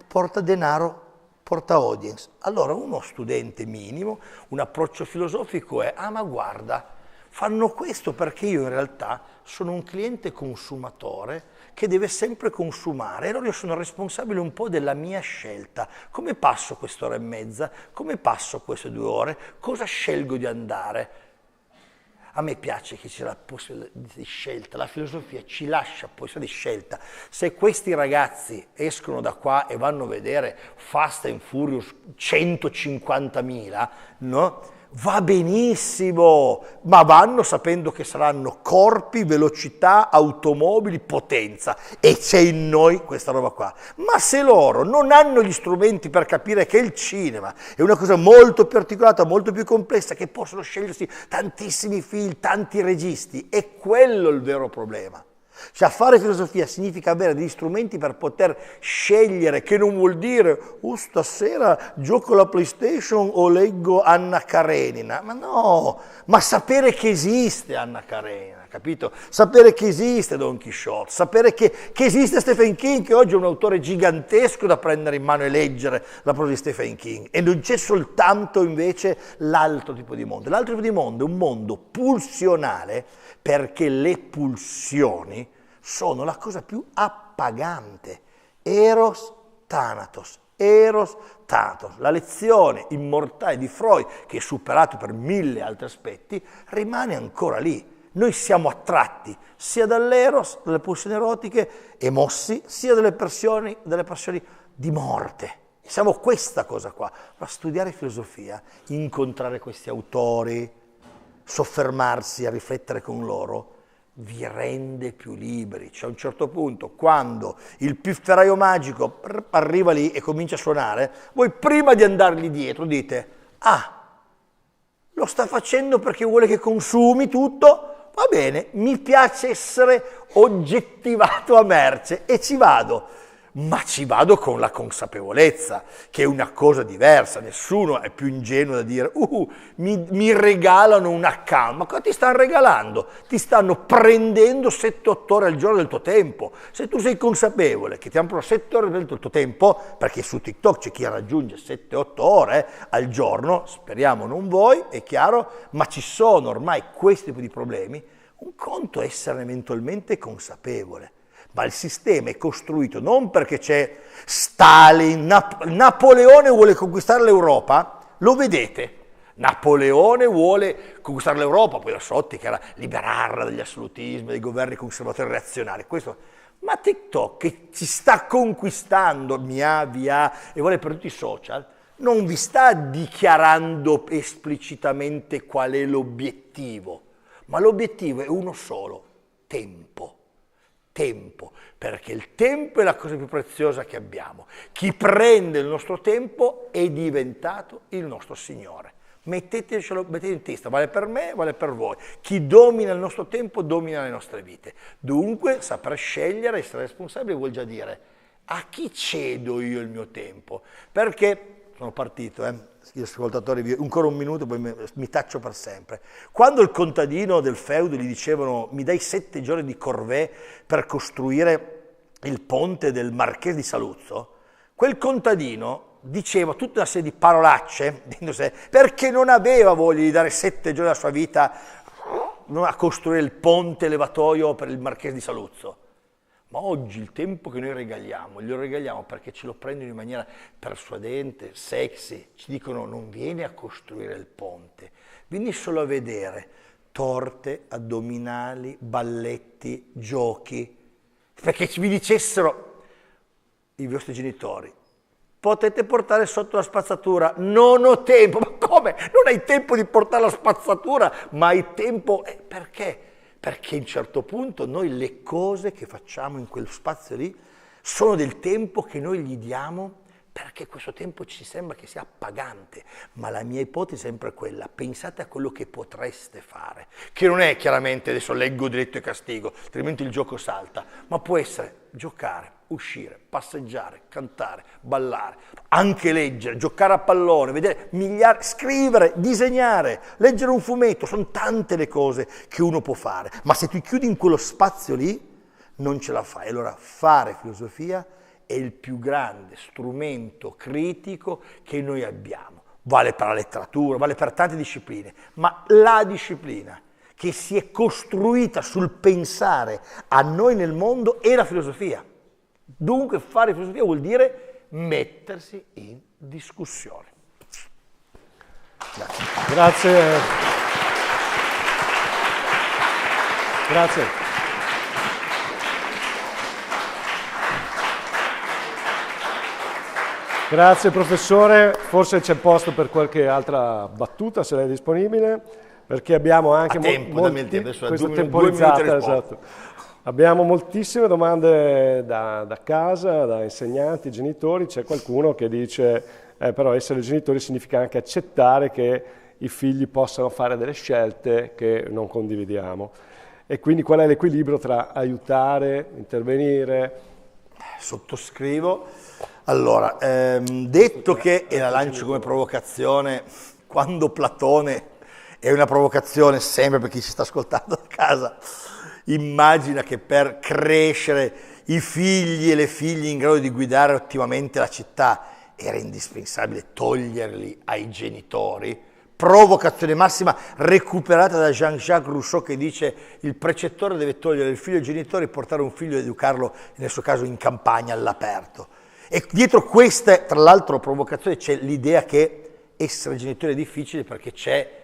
porta denaro, porta audience. Allora uno studente minimo, un approccio filosofico è: ah, ma guarda, fanno questo perché io in realtà sono un cliente consumatore che deve sempre consumare, e allora io sono responsabile un po' della mia scelta. Come passo quest'ora e mezza? Come passo queste 2 ore? Cosa scelgo di andare? A me piace che c'è la possibilità di scelta, la filosofia ci lascia possibilità di scelta. Se questi ragazzi escono da qua e vanno a vedere Fast and Furious 150.000, no? Va benissimo, ma vanno sapendo che saranno corpi, velocità, automobili, potenza, e c'è in noi questa roba qua. Ma se loro non hanno gli strumenti per capire che il cinema è una cosa molto più articolata, molto più complessa, che possono scegliersi tantissimi film, tanti registi, è quello il vero problema. Cioè, fare filosofia significa avere degli strumenti per poter scegliere, che non vuol dire stasera gioco alla PlayStation o leggo Anna Karenina, ma no, ma sapere che esiste Anna Karenina, capito? Sapere che esiste Don Quixote, sapere che esiste Stephen King, che oggi è un autore gigantesco da prendere in mano e leggere la prosa di Stephen King, e non c'è soltanto invece l'altro tipo di mondo. L'altro tipo di mondo è un mondo pulsionale, perché le pulsioni sono la cosa più appagante. Eros Thanatos, Eros Thanatos. La lezione immortale di Freud, che è superato per 1000 altri aspetti, rimane ancora lì. Noi siamo attratti sia dall'eros, dalle pulsioni erotiche, e mossi, sia dalle passioni di morte. Siamo questa cosa qua. Ma studiare filosofia, incontrare questi autori, soffermarsi a riflettere con loro, vi rende più liberi. Cioè, a un certo punto, quando il pifferaio magico arriva lì e comincia a suonare, voi prima di andargli dietro dite: ah, lo sta facendo perché vuole che consumi tutto, va bene, mi piace essere oggettivato a merce e ci vado. Ma ci vado con la consapevolezza che è una cosa diversa. Nessuno è più ingenuo da dire mi regalano un account. Ma cosa ti stanno regalando? Ti stanno prendendo 7-8 ore al giorno del tuo tempo. Se tu sei consapevole che ti hanno preso 7 ore del tuo tempo, perché su TikTok c'è chi raggiunge 7-8 ore al giorno, speriamo non voi, è chiaro, ma ci sono ormai questo tipo di problemi. Un conto è essere eventualmente consapevole. Ma il sistema è costruito non perché c'è Stalin, Napoleone vuole conquistare l'Europa, lo vedete, Napoleone vuole conquistare l'Europa, poi la sua ottica era liberarla dagli assolutismi, dai governi conservatori reazionari, questo. Ma TikTok, che ci sta conquistando via e vuole per tutti i social, non vi sta dichiarando esplicitamente qual è l'obiettivo, ma l'obiettivo è uno solo: tempo. Tempo, perché il tempo è la cosa più preziosa che abbiamo. Chi prende il nostro tempo è diventato il nostro Signore. Mettetecelo, mettete in testa, vale per me, vale per voi. Chi domina il nostro tempo domina le nostre vite. Dunque, saper scegliere, essere responsabili, vuol già dire: a chi cedo io il mio tempo? Perché sono partito, gli ascoltatori, ancora un minuto, poi mi taccio per sempre. Quando il contadino del feudo gli dicevano: mi dai 7 giorni di corvée per costruire il ponte del Marchese di Saluzzo, quel contadino diceva tutta una serie di parolacce, perché non aveva voglia di dare 7 giorni della sua vita a costruire il ponte elevatoio per il Marchese di Saluzzo. Ma oggi il tempo che noi regaliamo, glielo regaliamo perché ce lo prendono in maniera persuadente, sexy. Ci dicono: non vieni a costruire il ponte, vieni solo a vedere torte, addominali, balletti, giochi. Perché vi dicessero i vostri genitori: potete portare sotto la spazzatura, non ho tempo. Ma come? Non hai tempo di portare la spazzatura, ma hai tempo... Perché? Perché a un certo punto noi le cose che facciamo in quel spazio lì sono del tempo che noi gli diamo perché questo tempo ci sembra che sia appagante, ma la mia ipotesi è sempre quella: pensate a quello che potreste fare, che non è chiaramente adesso leggo diritto e castigo, altrimenti il gioco salta, ma può essere giocare, uscire, passeggiare, cantare, ballare, anche leggere, giocare a pallone, vedere miliardi, scrivere, disegnare, leggere un fumetto, sono tante le cose che uno può fare, ma se ti chiudi in quello spazio lì non ce la fai. Allora fare filosofia è il più grande strumento critico che noi abbiamo. Vale per la letteratura, vale per tante discipline, ma la disciplina che si è costruita sul pensare a noi nel mondo è la filosofia. Dunque fare filosofia vuol dire mettersi in discussione. Grazie. Grazie. Grazie. Grazie professore, forse c'è posto per qualche altra battuta se lei è disponibile, perché abbiamo anche questa temporizzata, esatto. Abbiamo moltissime domande da casa, da insegnanti, genitori. C'è qualcuno che dice però essere genitori significa anche accettare che i figli possano fare delle scelte che non condividiamo. E quindi qual è l'equilibrio tra aiutare, intervenire? Sottoscrivo. Allora, detto che, e la lancio come provocazione, quando Platone, è una provocazione sempre per chi ci sta ascoltando a casa, immagina che per crescere i figli e le figlie in grado di guidare ottimamente la città era indispensabile toglierli ai genitori. Provocazione massima recuperata da Jean-Jacques Rousseau, che dice: il precettore deve togliere il figlio ai genitori e portare un figlio ed educarlo, nel suo caso in campagna all'aperto. E dietro queste, tra l'altro, provocazioni c'è l'idea che essere genitore è difficile perché c'è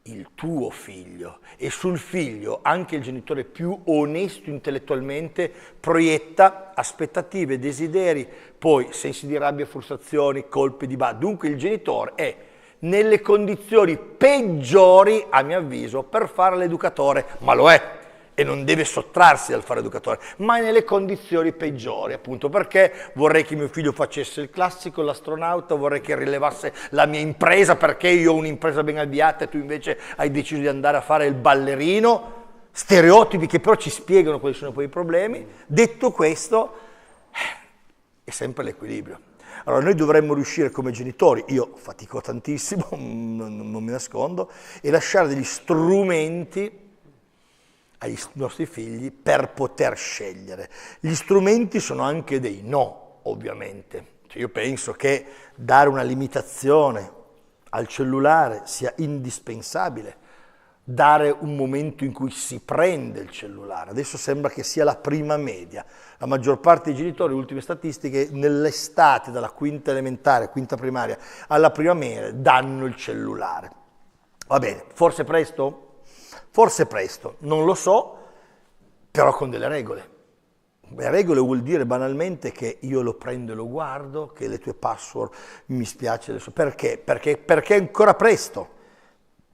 il tuo figlio, e sul figlio anche il genitore più onesto intellettualmente proietta aspettative, desideri, poi sensi di rabbia, frustrazioni, colpe di dunque il genitore è nelle condizioni peggiori, a mio avviso, per fare l'educatore, ma lo è, e non deve sottrarsi dal fare educatore, ma è nelle condizioni peggiori, appunto perché vorrei che mio figlio facesse il classico, l'astronauta, vorrei che rilevasse la mia impresa perché io ho un'impresa ben avviata e tu invece hai deciso di andare a fare il ballerino, stereotipi che però ci spiegano quali sono poi i problemi. Detto questo, è sempre l'equilibrio. Allora noi dovremmo riuscire come genitori, io fatico tantissimo, non mi nascondo, e lasciare degli strumenti ai nostri figli per poter scegliere. Gli strumenti sono anche dei no, ovviamente. Cioè io penso che dare una limitazione al cellulare sia indispensabile, dare un momento in cui si prende il cellulare. Adesso sembra che sia la prima media. La maggior parte dei genitori, ultime statistiche, nell'estate, dalla quinta elementare, quinta primaria, alla prima media, danno il cellulare. Va bene, forse presto? Forse presto, non lo so, però con delle regole. Le regole vuol dire banalmente che io lo prendo e lo guardo, che le tue password mi spiace adesso. Perché? Perché è ancora presto.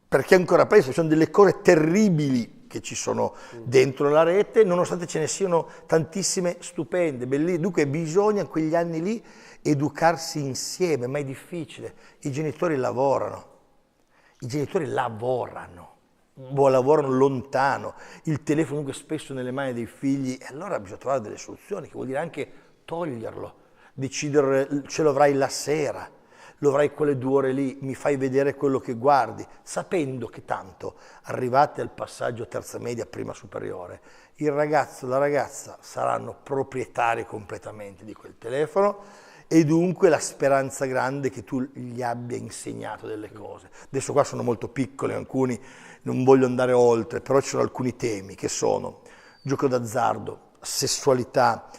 Perché è ancora presto, ci sono delle cose terribili che ci sono dentro la rete, nonostante ce ne siano tantissime stupende, bellissime. Dunque bisogna in quegli anni lì educarsi insieme, ma è difficile. I genitori lavorano, lavorano lontano, il telefono comunque spesso nelle mani dei figli, e allora bisogna trovare delle soluzioni, che vuol dire anche toglierlo, decidere, ce lo avrai la sera, lo avrai quelle 2 ore lì, mi fai vedere quello che guardi, sapendo che tanto, arrivati al passaggio terza media, prima superiore, il ragazzo e la ragazza saranno proprietari completamente di quel telefono, e dunque la speranza grande che tu gli abbia insegnato delle cose. Adesso qua sono molto piccoli alcuni, non voglio andare oltre, però ci sono alcuni temi che sono gioco d'azzardo, sessualità,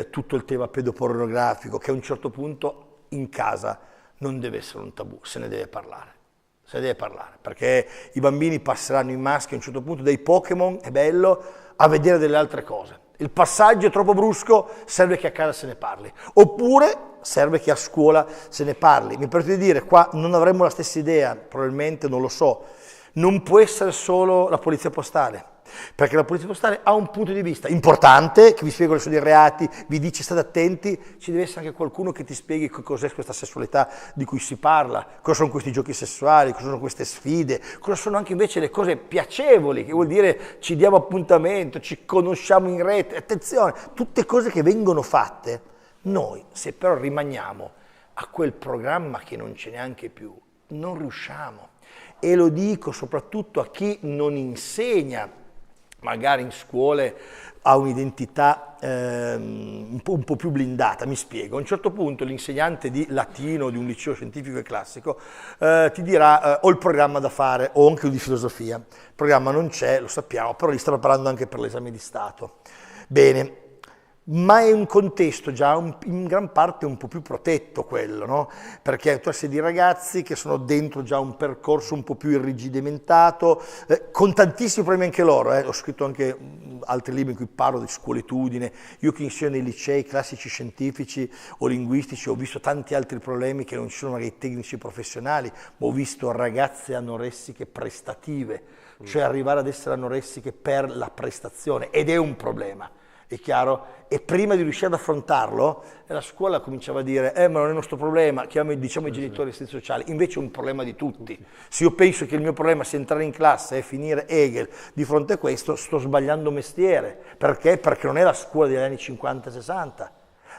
tutto il tema pedopornografico, che a un certo punto in casa non deve essere un tabù, se ne deve parlare, perché i bambini passeranno in maschera a un certo punto dai Pokémon, è bello, a vedere delle altre cose. Il passaggio è troppo brusco, serve che a casa se ne parli. Oppure serve che a scuola se ne parli. Mi permetto di dire, qua non avremmo la stessa idea, probabilmente, non lo so. Non può essere solo la polizia postale, perché la polizia postale ha un punto di vista importante, che vi spiega quali sono i reati, vi dice state attenti, ci deve essere anche qualcuno che ti spieghi cos'è questa sessualità di cui si parla, cosa sono questi giochi sessuali, cosa sono queste sfide, cosa sono anche invece le cose piacevoli, che vuol dire ci diamo appuntamento, ci conosciamo in rete, attenzione, tutte cose che vengono fatte. Noi, se però rimaniamo a quel programma che non c'è neanche più, non riusciamo. E lo dico soprattutto a chi non insegna, magari in scuole ha un'identità un po' più blindata, mi spiego. A un certo punto l'insegnante di latino di un liceo scientifico e classico ti dirà ho il programma da fare, o anche di filosofia. Il programma non c'è, lo sappiamo, però li sta preparando anche per l'esame di Stato. Bene. Ma è un contesto già in gran parte un po' più protetto quello, no? Perché tu hai dei ragazzi che sono dentro già un percorso un po' più irrigidimentato, con tantissimi problemi anche loro. Ho scritto anche altri libri in cui parlo di scuoletudine. Io che insegno nei licei classici scientifici o linguistici ho visto tanti altri problemi che non ci sono magari tecnici professionali, ma ho visto ragazze anoressiche prestative, cioè arrivare ad essere anoressiche per la prestazione, ed è un problema. È chiaro? E prima di riuscire ad affrontarlo, la scuola cominciava a dire ma non è il nostro problema, diciamo ai genitori e assistenti sociali, invece è un problema di tutti. Se io penso che il mio problema sia entrare in classe e finire Hegel di fronte a questo, sto sbagliando mestiere. Perché? Perché non è la scuola degli anni 50-60. La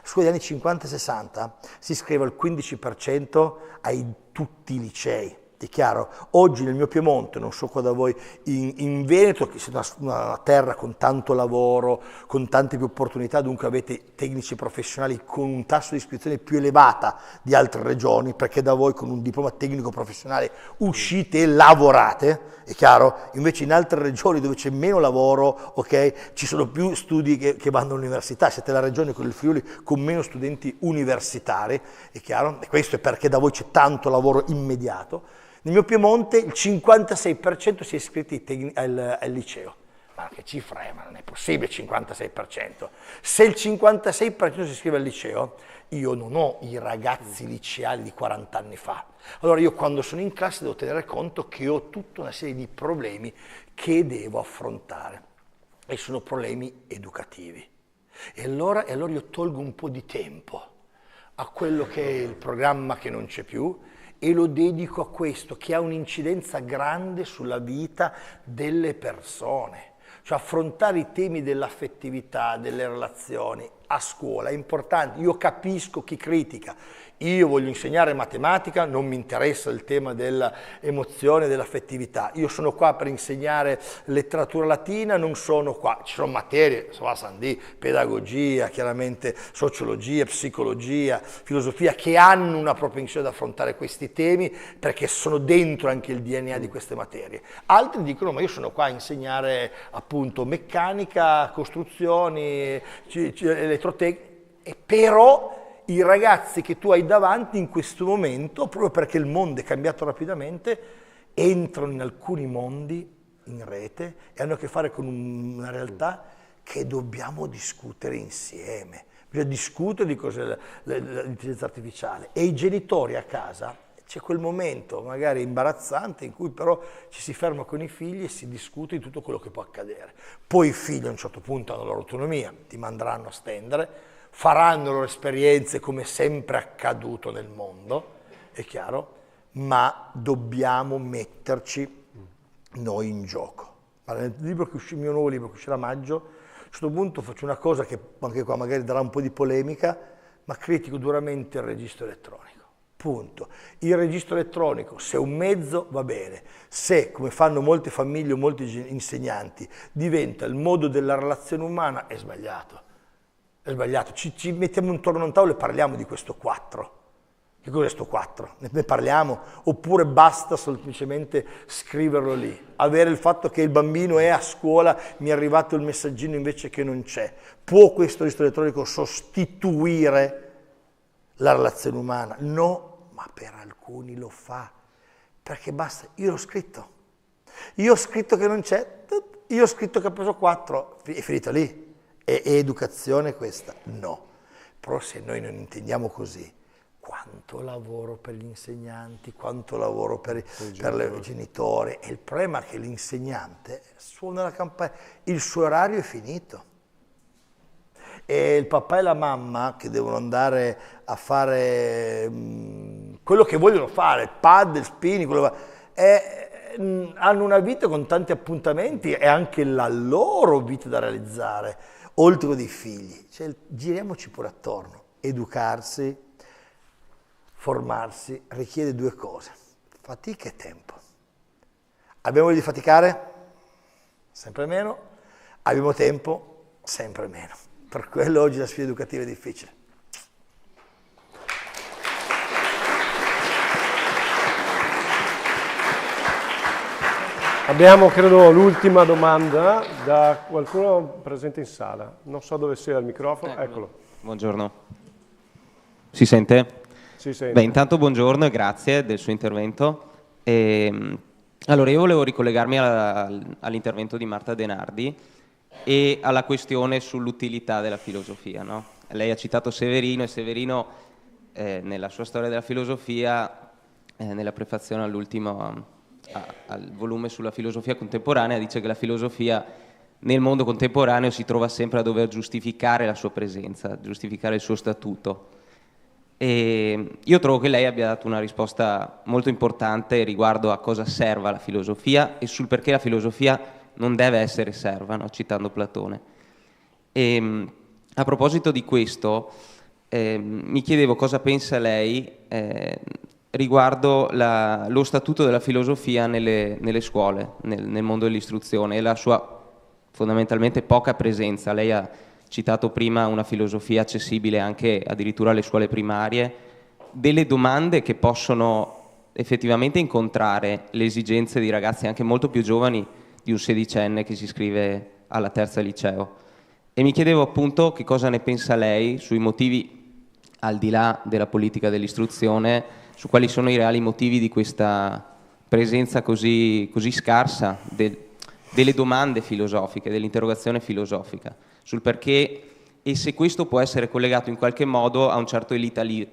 scuola degli anni 50-60 si iscrive al 15% a tutti i licei. È chiaro? Oggi nel mio Piemonte, non so qua da voi, in Veneto, che è una terra con tanto lavoro, con tante più opportunità, dunque avete tecnici professionali con un tasso di iscrizione più elevata di altre regioni, perché da voi con un diploma tecnico professionale uscite e lavorate, è chiaro? Invece in altre regioni dove c'è meno lavoro, ok, ci sono più studi che vanno all'università, siete la regione con il Friuli con meno studenti universitari, è chiaro? E questo è perché da voi c'è tanto lavoro immediato. Nel mio Piemonte il 56% si è iscritti al liceo. Ma che cifra è? Ma non è possibile il 56%. Se il 56% si iscrive al liceo, io non ho i ragazzi liceali di 40 anni fa. Allora io quando sono in classe devo tenere conto che ho tutta una serie di problemi che devo affrontare. E sono problemi educativi. E allora io tolgo un po' di tempo a quello che è il programma che non c'è più, e lo dedico a questo, che ha un'incidenza grande sulla vita delle persone. Cioè affrontare i temi dell'affettività, delle relazioni a scuola è importante. Io capisco chi critica. Io voglio insegnare matematica, non mi interessa il tema dell'emozione, dell'affettività. Io sono qua per insegnare letteratura latina, non sono qua. Ci sono materie, pedagogia, chiaramente sociologia, psicologia, filosofia, che hanno una propensione ad affrontare questi temi perché sono dentro anche il DNA di queste materie. Altri dicono, ma io sono qua a insegnare appunto meccanica, costruzioni, elettrotecnica, e però i ragazzi che tu hai davanti in questo momento, proprio perché il mondo è cambiato rapidamente, entrano in alcuni mondi in rete e hanno a che fare con una realtà che dobbiamo discutere insieme. Bisogna discutere di cos'è l'intelligenza artificiale, e i genitori a casa, c'è quel momento magari imbarazzante in cui però ci si ferma con i figli e si discute di tutto quello che può accadere. Poi i figli a un certo punto hanno la loro autonomia, ti manderanno a stendere, faranno le loro esperienze come sempre accaduto nel mondo, è chiaro, ma dobbiamo metterci noi in gioco. Nel mio nuovo libro che uscirà a maggio, a un certo punto faccio una cosa che anche qua magari darà un po' di polemica, ma critico duramente il registro elettronico. Punto. Il registro elettronico, se è un mezzo, va bene. Se, come fanno molte famiglie o molti insegnanti, diventa il modo della relazione umana, è sbagliato. È sbagliato. Ci mettiamo intorno a un tavolo e parliamo di questo 4. Che cos'è sto 4? Ne parliamo? Oppure basta semplicemente scriverlo lì? Avere il fatto che il bambino è a scuola, mi è arrivato il messaggino invece che non c'è. Può questo registro elettronico sostituire la relazione umana? No, ma per alcuni lo fa. Perché basta, io l'ho scritto. Io ho scritto che non c'è, io ho scritto che ha preso 4, è finito lì. È educazione questa? No. Però se noi non intendiamo così, quanto lavoro per gli insegnanti, quanto lavoro per i genitori. E il problema è che l'insegnante suona la campana, il suo orario è finito. E il papà e la mamma che devono andare a fare quello che vogliono fare, paddle, spinning, hanno una vita con tanti appuntamenti e anche la loro vita da realizzare, oltre dei figli. Cioè, giriamoci pure attorno. Educarsi, formarsi, richiede due cose, fatica e tempo. Abbiamo voglia di faticare? Sempre meno. Abbiamo tempo? Sempre meno. Per quello oggi la sfida educativa è difficile. Abbiamo, credo, l'ultima domanda da qualcuno presente in sala. Non so dove sia il microfono. Eccolo. Buongiorno. Si sente? Si sente. Beh, intanto buongiorno e grazie del suo intervento. Allora, io volevo ricollegarmi all'intervento di Marta Denardi e alla questione sull'utilità della filosofia, no? Lei ha citato Severino e Severino nella sua storia della filosofia, nella prefazione all'ultimo al volume sulla filosofia contemporanea, dice che la filosofia nel mondo contemporaneo si trova sempre a dover giustificare la sua presenza, giustificare il suo statuto. E io trovo che lei abbia dato una risposta molto importante riguardo a cosa serva la filosofia e sul perché la filosofia non deve essere serva, no? Citando Platone. E, a proposito di questo, mi chiedevo cosa pensa lei riguardo lo statuto della filosofia nelle scuole, nel mondo dell'istruzione e la sua fondamentalmente poca presenza. Lei ha citato prima una filosofia accessibile anche addirittura alle scuole primarie, delle domande che possono effettivamente incontrare le esigenze di ragazzi anche molto più giovani di un sedicenne che si iscrive alla terza liceo. E mi chiedevo appunto che cosa ne pensa lei sui motivi, al di là della politica dell'istruzione, su quali sono i reali motivi di questa presenza così scarsa delle domande filosofiche, dell'interrogazione filosofica, sul perché e se questo può essere collegato in qualche modo a un certo elitarismo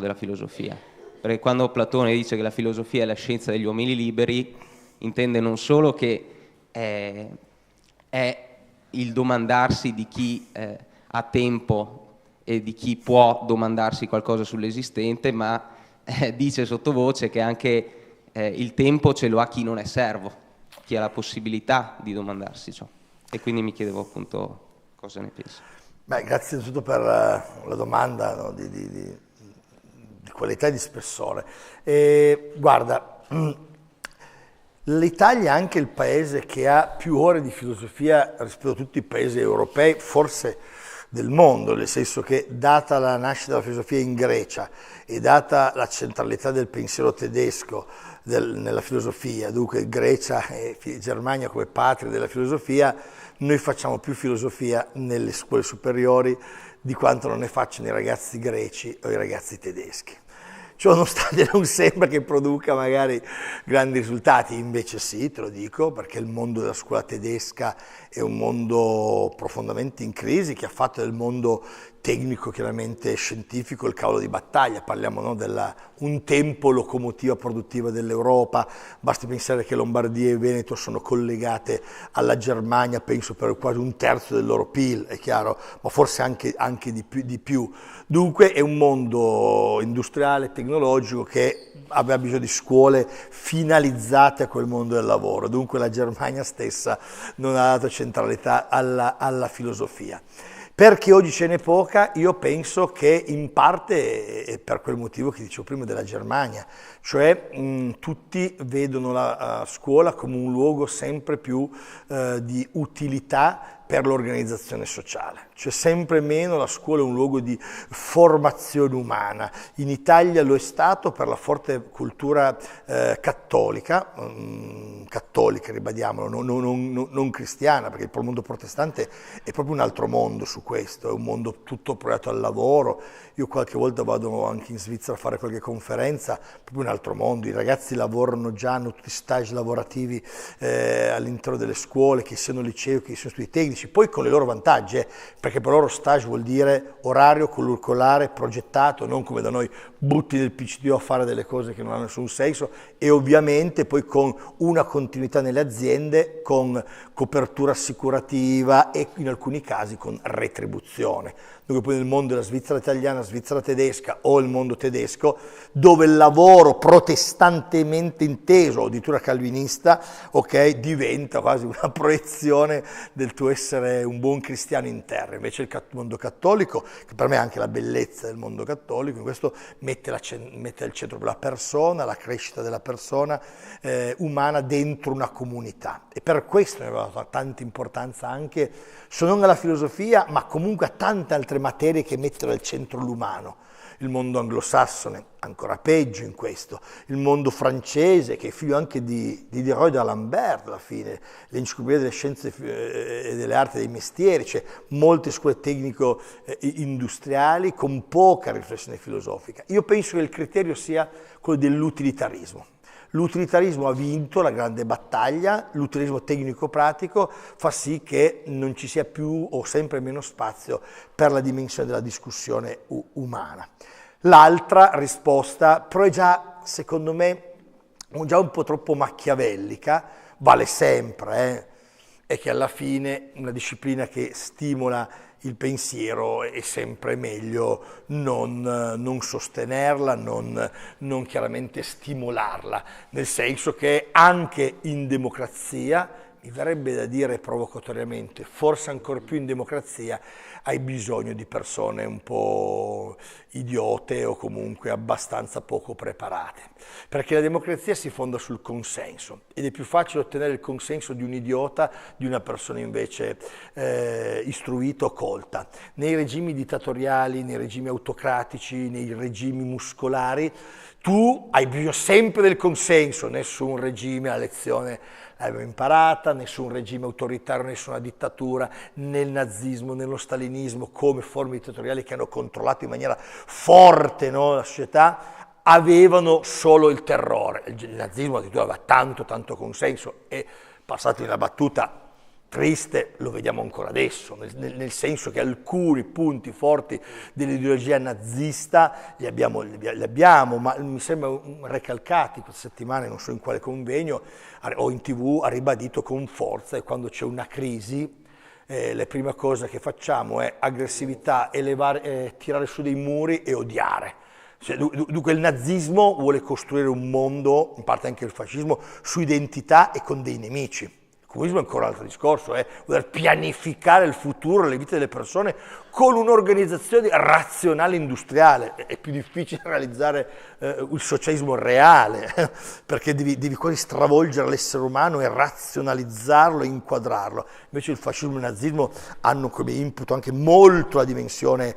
della filosofia. Perché quando Platone dice che la filosofia è la scienza degli uomini liberi, intende non solo che è il domandarsi di chi ha tempo e di chi può domandarsi qualcosa sull'esistente, ma dice sottovoce che anche il tempo ce lo ha chi non è servo, chi ha la possibilità di domandarsi ciò. E quindi mi chiedevo appunto cosa ne pensi. Beh, grazie innanzitutto per la domanda, no, di qualità e di spessore. Guarda, l'Italia è anche il paese che ha più ore di filosofia rispetto a tutti i paesi europei, forse del mondo, nel senso che data la nascita della filosofia in Grecia e data la centralità del pensiero tedesco nella filosofia, dunque Grecia e Germania come patria della filosofia, noi facciamo più filosofia nelle scuole superiori di quanto non ne facciano i ragazzi greci o i ragazzi tedeschi. Ciò nonostante non sembra che produca magari grandi risultati, invece sì, te lo dico, perché il mondo della scuola tedesca è un mondo profondamente in crisi, che ha fatto del mondo tecnico, chiaramente scientifico, il cavallo di battaglia. Parliamo, no, un tempo locomotiva produttiva dell'Europa, basti pensare che Lombardia e Veneto sono collegate alla Germania, penso per quasi un terzo del loro PIL, è chiaro, ma forse anche di più. Dunque è un mondo industriale, tecnologico, che aveva bisogno di scuole finalizzate a quel mondo del lavoro, dunque la Germania stessa non ha dato centralità alla filosofia. Perché oggi ce n'è poca? Io penso che in parte è per quel motivo che dicevo prima della Germania, cioè tutti vedono la scuola come un luogo sempre più di utilità per l'organizzazione sociale, cioè sempre meno la scuola è un luogo di formazione umana. In Italia lo è stato per la forte cultura cattolica, cattolica, ribadiamolo, non cristiana, perché il mondo protestante è proprio un altro mondo su questo, è un mondo tutto proiettato al lavoro. Io qualche volta vado anche in Svizzera a fare qualche conferenza, proprio un altro mondo, i ragazzi lavorano già, hanno tutti stage lavorativi all'interno delle scuole, che siano liceo, che siano studi tecnici, poi con le loro vantaggi, perché per loro stage vuol dire orario curricolare progettato, non come da noi butti del PCDO a fare delle cose che non hanno nessun senso, e ovviamente poi con una continuità nelle aziende, con copertura assicurativa e in alcuni casi con retribuzione. Dunque poi nel mondo della Svizzera italiana, Svizzera tedesca o il mondo tedesco, dove il lavoro protestantemente inteso, o addirittura calvinista, ok, diventa quasi una proiezione del tuo essere un buon cristiano in terra. Invece il mondo cattolico, che per me è anche la bellezza del mondo cattolico, in questo mette al centro la persona, la crescita della persona umana dentro una comunità. E per questo ne aveva tanta importanza anche, se non alla filosofia, ma comunque a tante altre materie che mettono al centro l'umano. Il mondo anglosassone, ancora peggio in questo, il mondo francese, che è figlio anche di Diderot e d'Alembert alla fine, l'enciclopedia delle scienze e delle arti e dei mestieri, cioè molte scuole tecnico-industriali con poca riflessione filosofica. Io penso che il criterio sia quello dell'utilitarismo. L'utilitarismo ha vinto la grande battaglia, l'utilitarismo tecnico-pratico fa sì che non ci sia più o sempre meno spazio per la dimensione della discussione umana. L'altra risposta, però è già, secondo me, già un po' troppo machiavellica, vale sempre, è che alla fine una disciplina che stimola il pensiero è sempre meglio non sostenerla, non chiaramente stimolarla, nel senso che anche in democrazia, mi verrebbe da dire provocatoriamente, forse ancora più in democrazia, hai bisogno di persone un po' idiote o comunque abbastanza poco preparate, perché la democrazia si fonda sul consenso ed è più facile ottenere il consenso di un idiota di una persona invece istruita o colta. Nei regimi dittatoriali, nei regimi autocratici, nei regimi muscolari, tu hai bisogno sempre del consenso, nessun regime la lezione l'abbiamo imparata, nessun regime autoritario, nessuna dittatura, né il nazismo, né lo stalinismo, come forme dittatoriali che hanno controllato in maniera forte, no, la società, avevano solo il terrore. Il nazismo addirittura aveva tanto consenso e, passati una battuta triste, lo vediamo ancora adesso, nel senso che alcuni punti forti dell'ideologia nazista li abbiamo, ma mi sembra recalcati questa settimana, non so in quale convegno, o in TV, ha ribadito con forza che quando c'è una crisi, la prima cosa che facciamo è aggressività, tirare su dei muri e odiare. Cioè, dunque il nazismo vuole costruire un mondo, in parte anche il fascismo, su identità e con dei nemici. Il comunismo è ancora un altro discorso, voler pianificare il futuro, le vite delle persone con un'organizzazione razionale industriale. È più difficile realizzare il socialismo reale, perché devi quasi stravolgere l'essere umano e razionalizzarlo e inquadrarlo. Invece il fascismo e il nazismo hanno come input anche molto la dimensione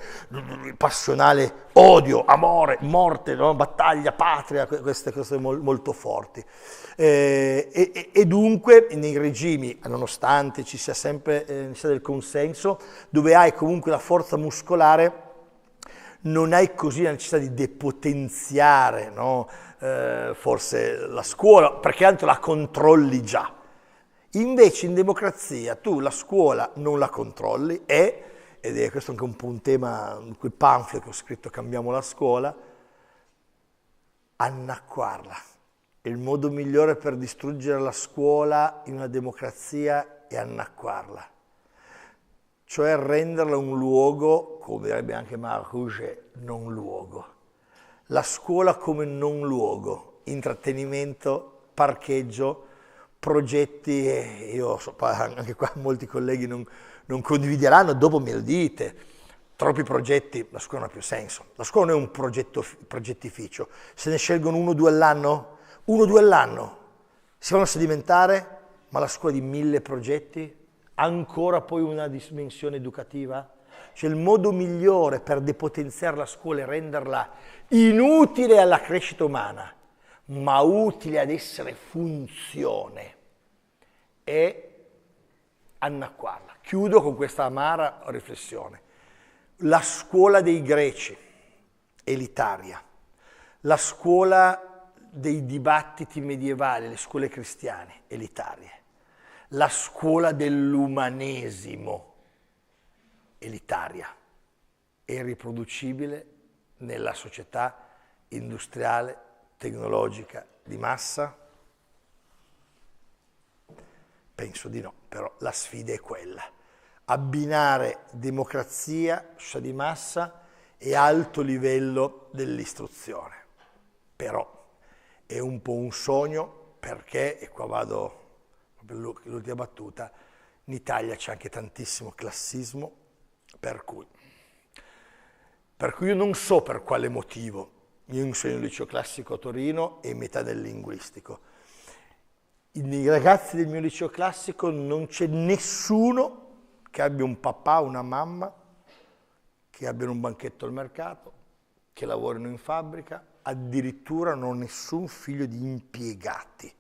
passionale, odio, amore, morte, no? Battaglia, patria, queste cose molto forti. E dunque nei regimi, nonostante ci sia sempre necessità del consenso, dove hai comunque la forza muscolare, non hai così la necessità di depotenziare, no? Forse la scuola, perché tanto la controlli già. Invece in democrazia tu la scuola non la controlli ed è questo anche un po' un tema in quel pamphlet che ho scritto Cambiamo la scuola, annacquarla. Il modo migliore per distruggere la scuola in una democrazia è annacquarla, cioè renderla un luogo, come direbbe anche Marcuse, non luogo. La scuola come non luogo, intrattenimento, parcheggio, progetti, io so, anche qua molti colleghi non condivideranno, dopo me lo dite, troppi progetti, la scuola non ha più senso. La scuola non è un progettificio, se ne scelgono 1 o 2 all'anno, 1 o 2 all'anno, si vanno a sedimentare, ma la scuola di 1000 progetti, ancora poi una dimensione educativa? Cioè il modo migliore per depotenziare la scuola è renderla inutile alla crescita umana, ma utile ad essere funzione. è annacquarla. Chiudo con questa amara riflessione. La scuola dei Greci, elitaria, la scuola dei dibattiti medievali, le scuole cristiane, elitarie, la scuola dell'umanesimo, elitaria, è riproducibile nella società industriale, tecnologica di massa? Penso di no, però la sfida è quella. Abbinare democrazia, società di massa e alto livello dell'istruzione. Però è un po' un sogno perché, e qua vado per l'ultima battuta, in Italia c'è anche tantissimo classismo, per cui io non so per quale motivo, io insegno il liceo classico a Torino e metà del linguistico. Nei ragazzi del mio liceo classico non c'è nessuno che abbia un papà, una mamma, che abbiano un banchetto al mercato, che lavorino in fabbrica, addirittura non ho nessun figlio di impiegati.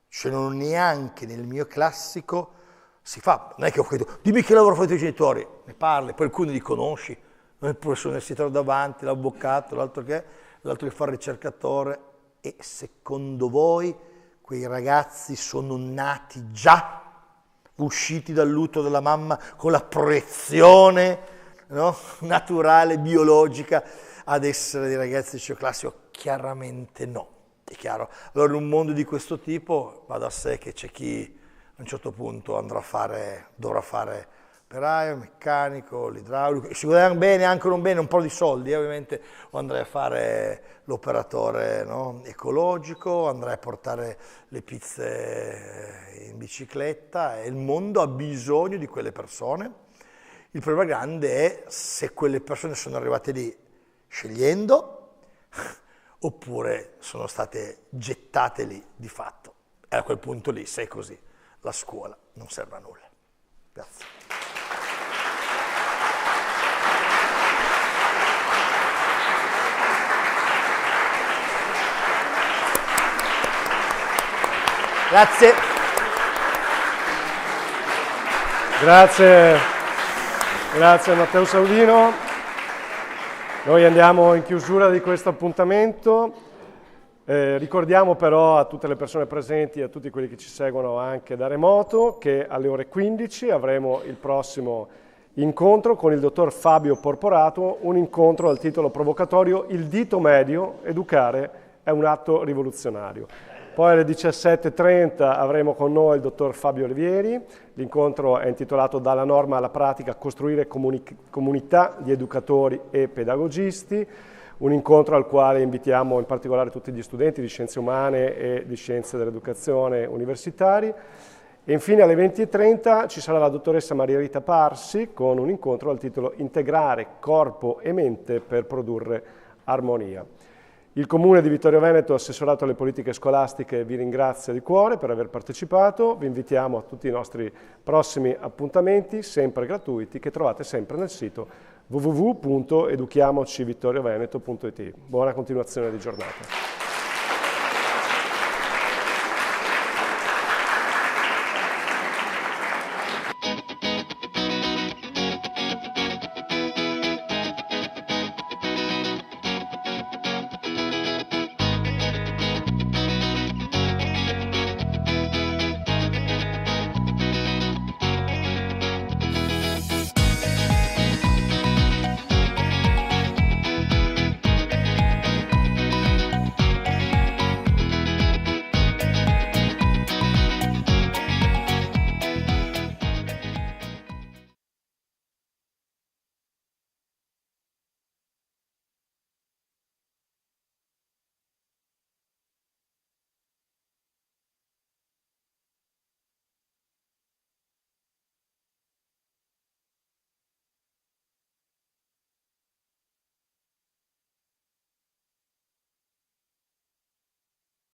Cioè non neanche nel mio classico si fa, non è che ho detto, dimmi che lavoro fai i tuoi genitori, ne parli, poi alcuni li conosci, il professore universitario davanti, l'avvocato, l'altro che fa il ricercatore, e secondo voi quei ragazzi sono nati già, usciti dall'utero della mamma con la proiezione, no? Naturale, biologica, ad essere dei ragazzi di liceo classico? Chiaramente no, è chiaro. Allora in un mondo di questo tipo va da sé che c'è chi a un certo punto dovrà fare operaio, meccanico, l'idraulico, e si guadagna bene, anche non bene, un po' di soldi, ovviamente, o andrei a fare l'operatore, no, ecologico, andrei a portare le pizze in bicicletta, e il mondo ha bisogno di quelle persone. Il problema grande è se quelle persone sono arrivate lì scegliendo oppure sono state gettate lì di fatto. E a quel punto lì, se è così, la scuola non serve a nulla. Grazie. Grazie. Grazie a Matteo Saudino. Noi andiamo in chiusura di questo appuntamento. Ricordiamo però a tutte le persone presenti e a tutti quelli che ci seguono anche da remoto che alle ore 15 avremo il prossimo incontro con il dottor Fabio Porporato, un incontro dal titolo provocatorio "Il dito medio, educare è un atto rivoluzionario". Poi alle 17:30 avremo con noi il dottor Fabio Olivieri. L'incontro è intitolato "Dalla norma alla pratica, costruire comunità di educatori e pedagogisti", un incontro al quale invitiamo in particolare tutti gli studenti di scienze umane e di scienze dell'educazione universitari. E infine alle 20:30 ci sarà la dottoressa Maria Rita Parsi con un incontro dal titolo "Integrare corpo e mente per produrre armonia". Il Comune di Vittorio Veneto, assessorato alle politiche scolastiche, vi ringrazia di cuore per aver partecipato. Vi invitiamo a tutti i nostri prossimi appuntamenti, sempre gratuiti, che trovate sempre nel sito www.educhiamocivittorioveneto.it. Buona continuazione di giornata.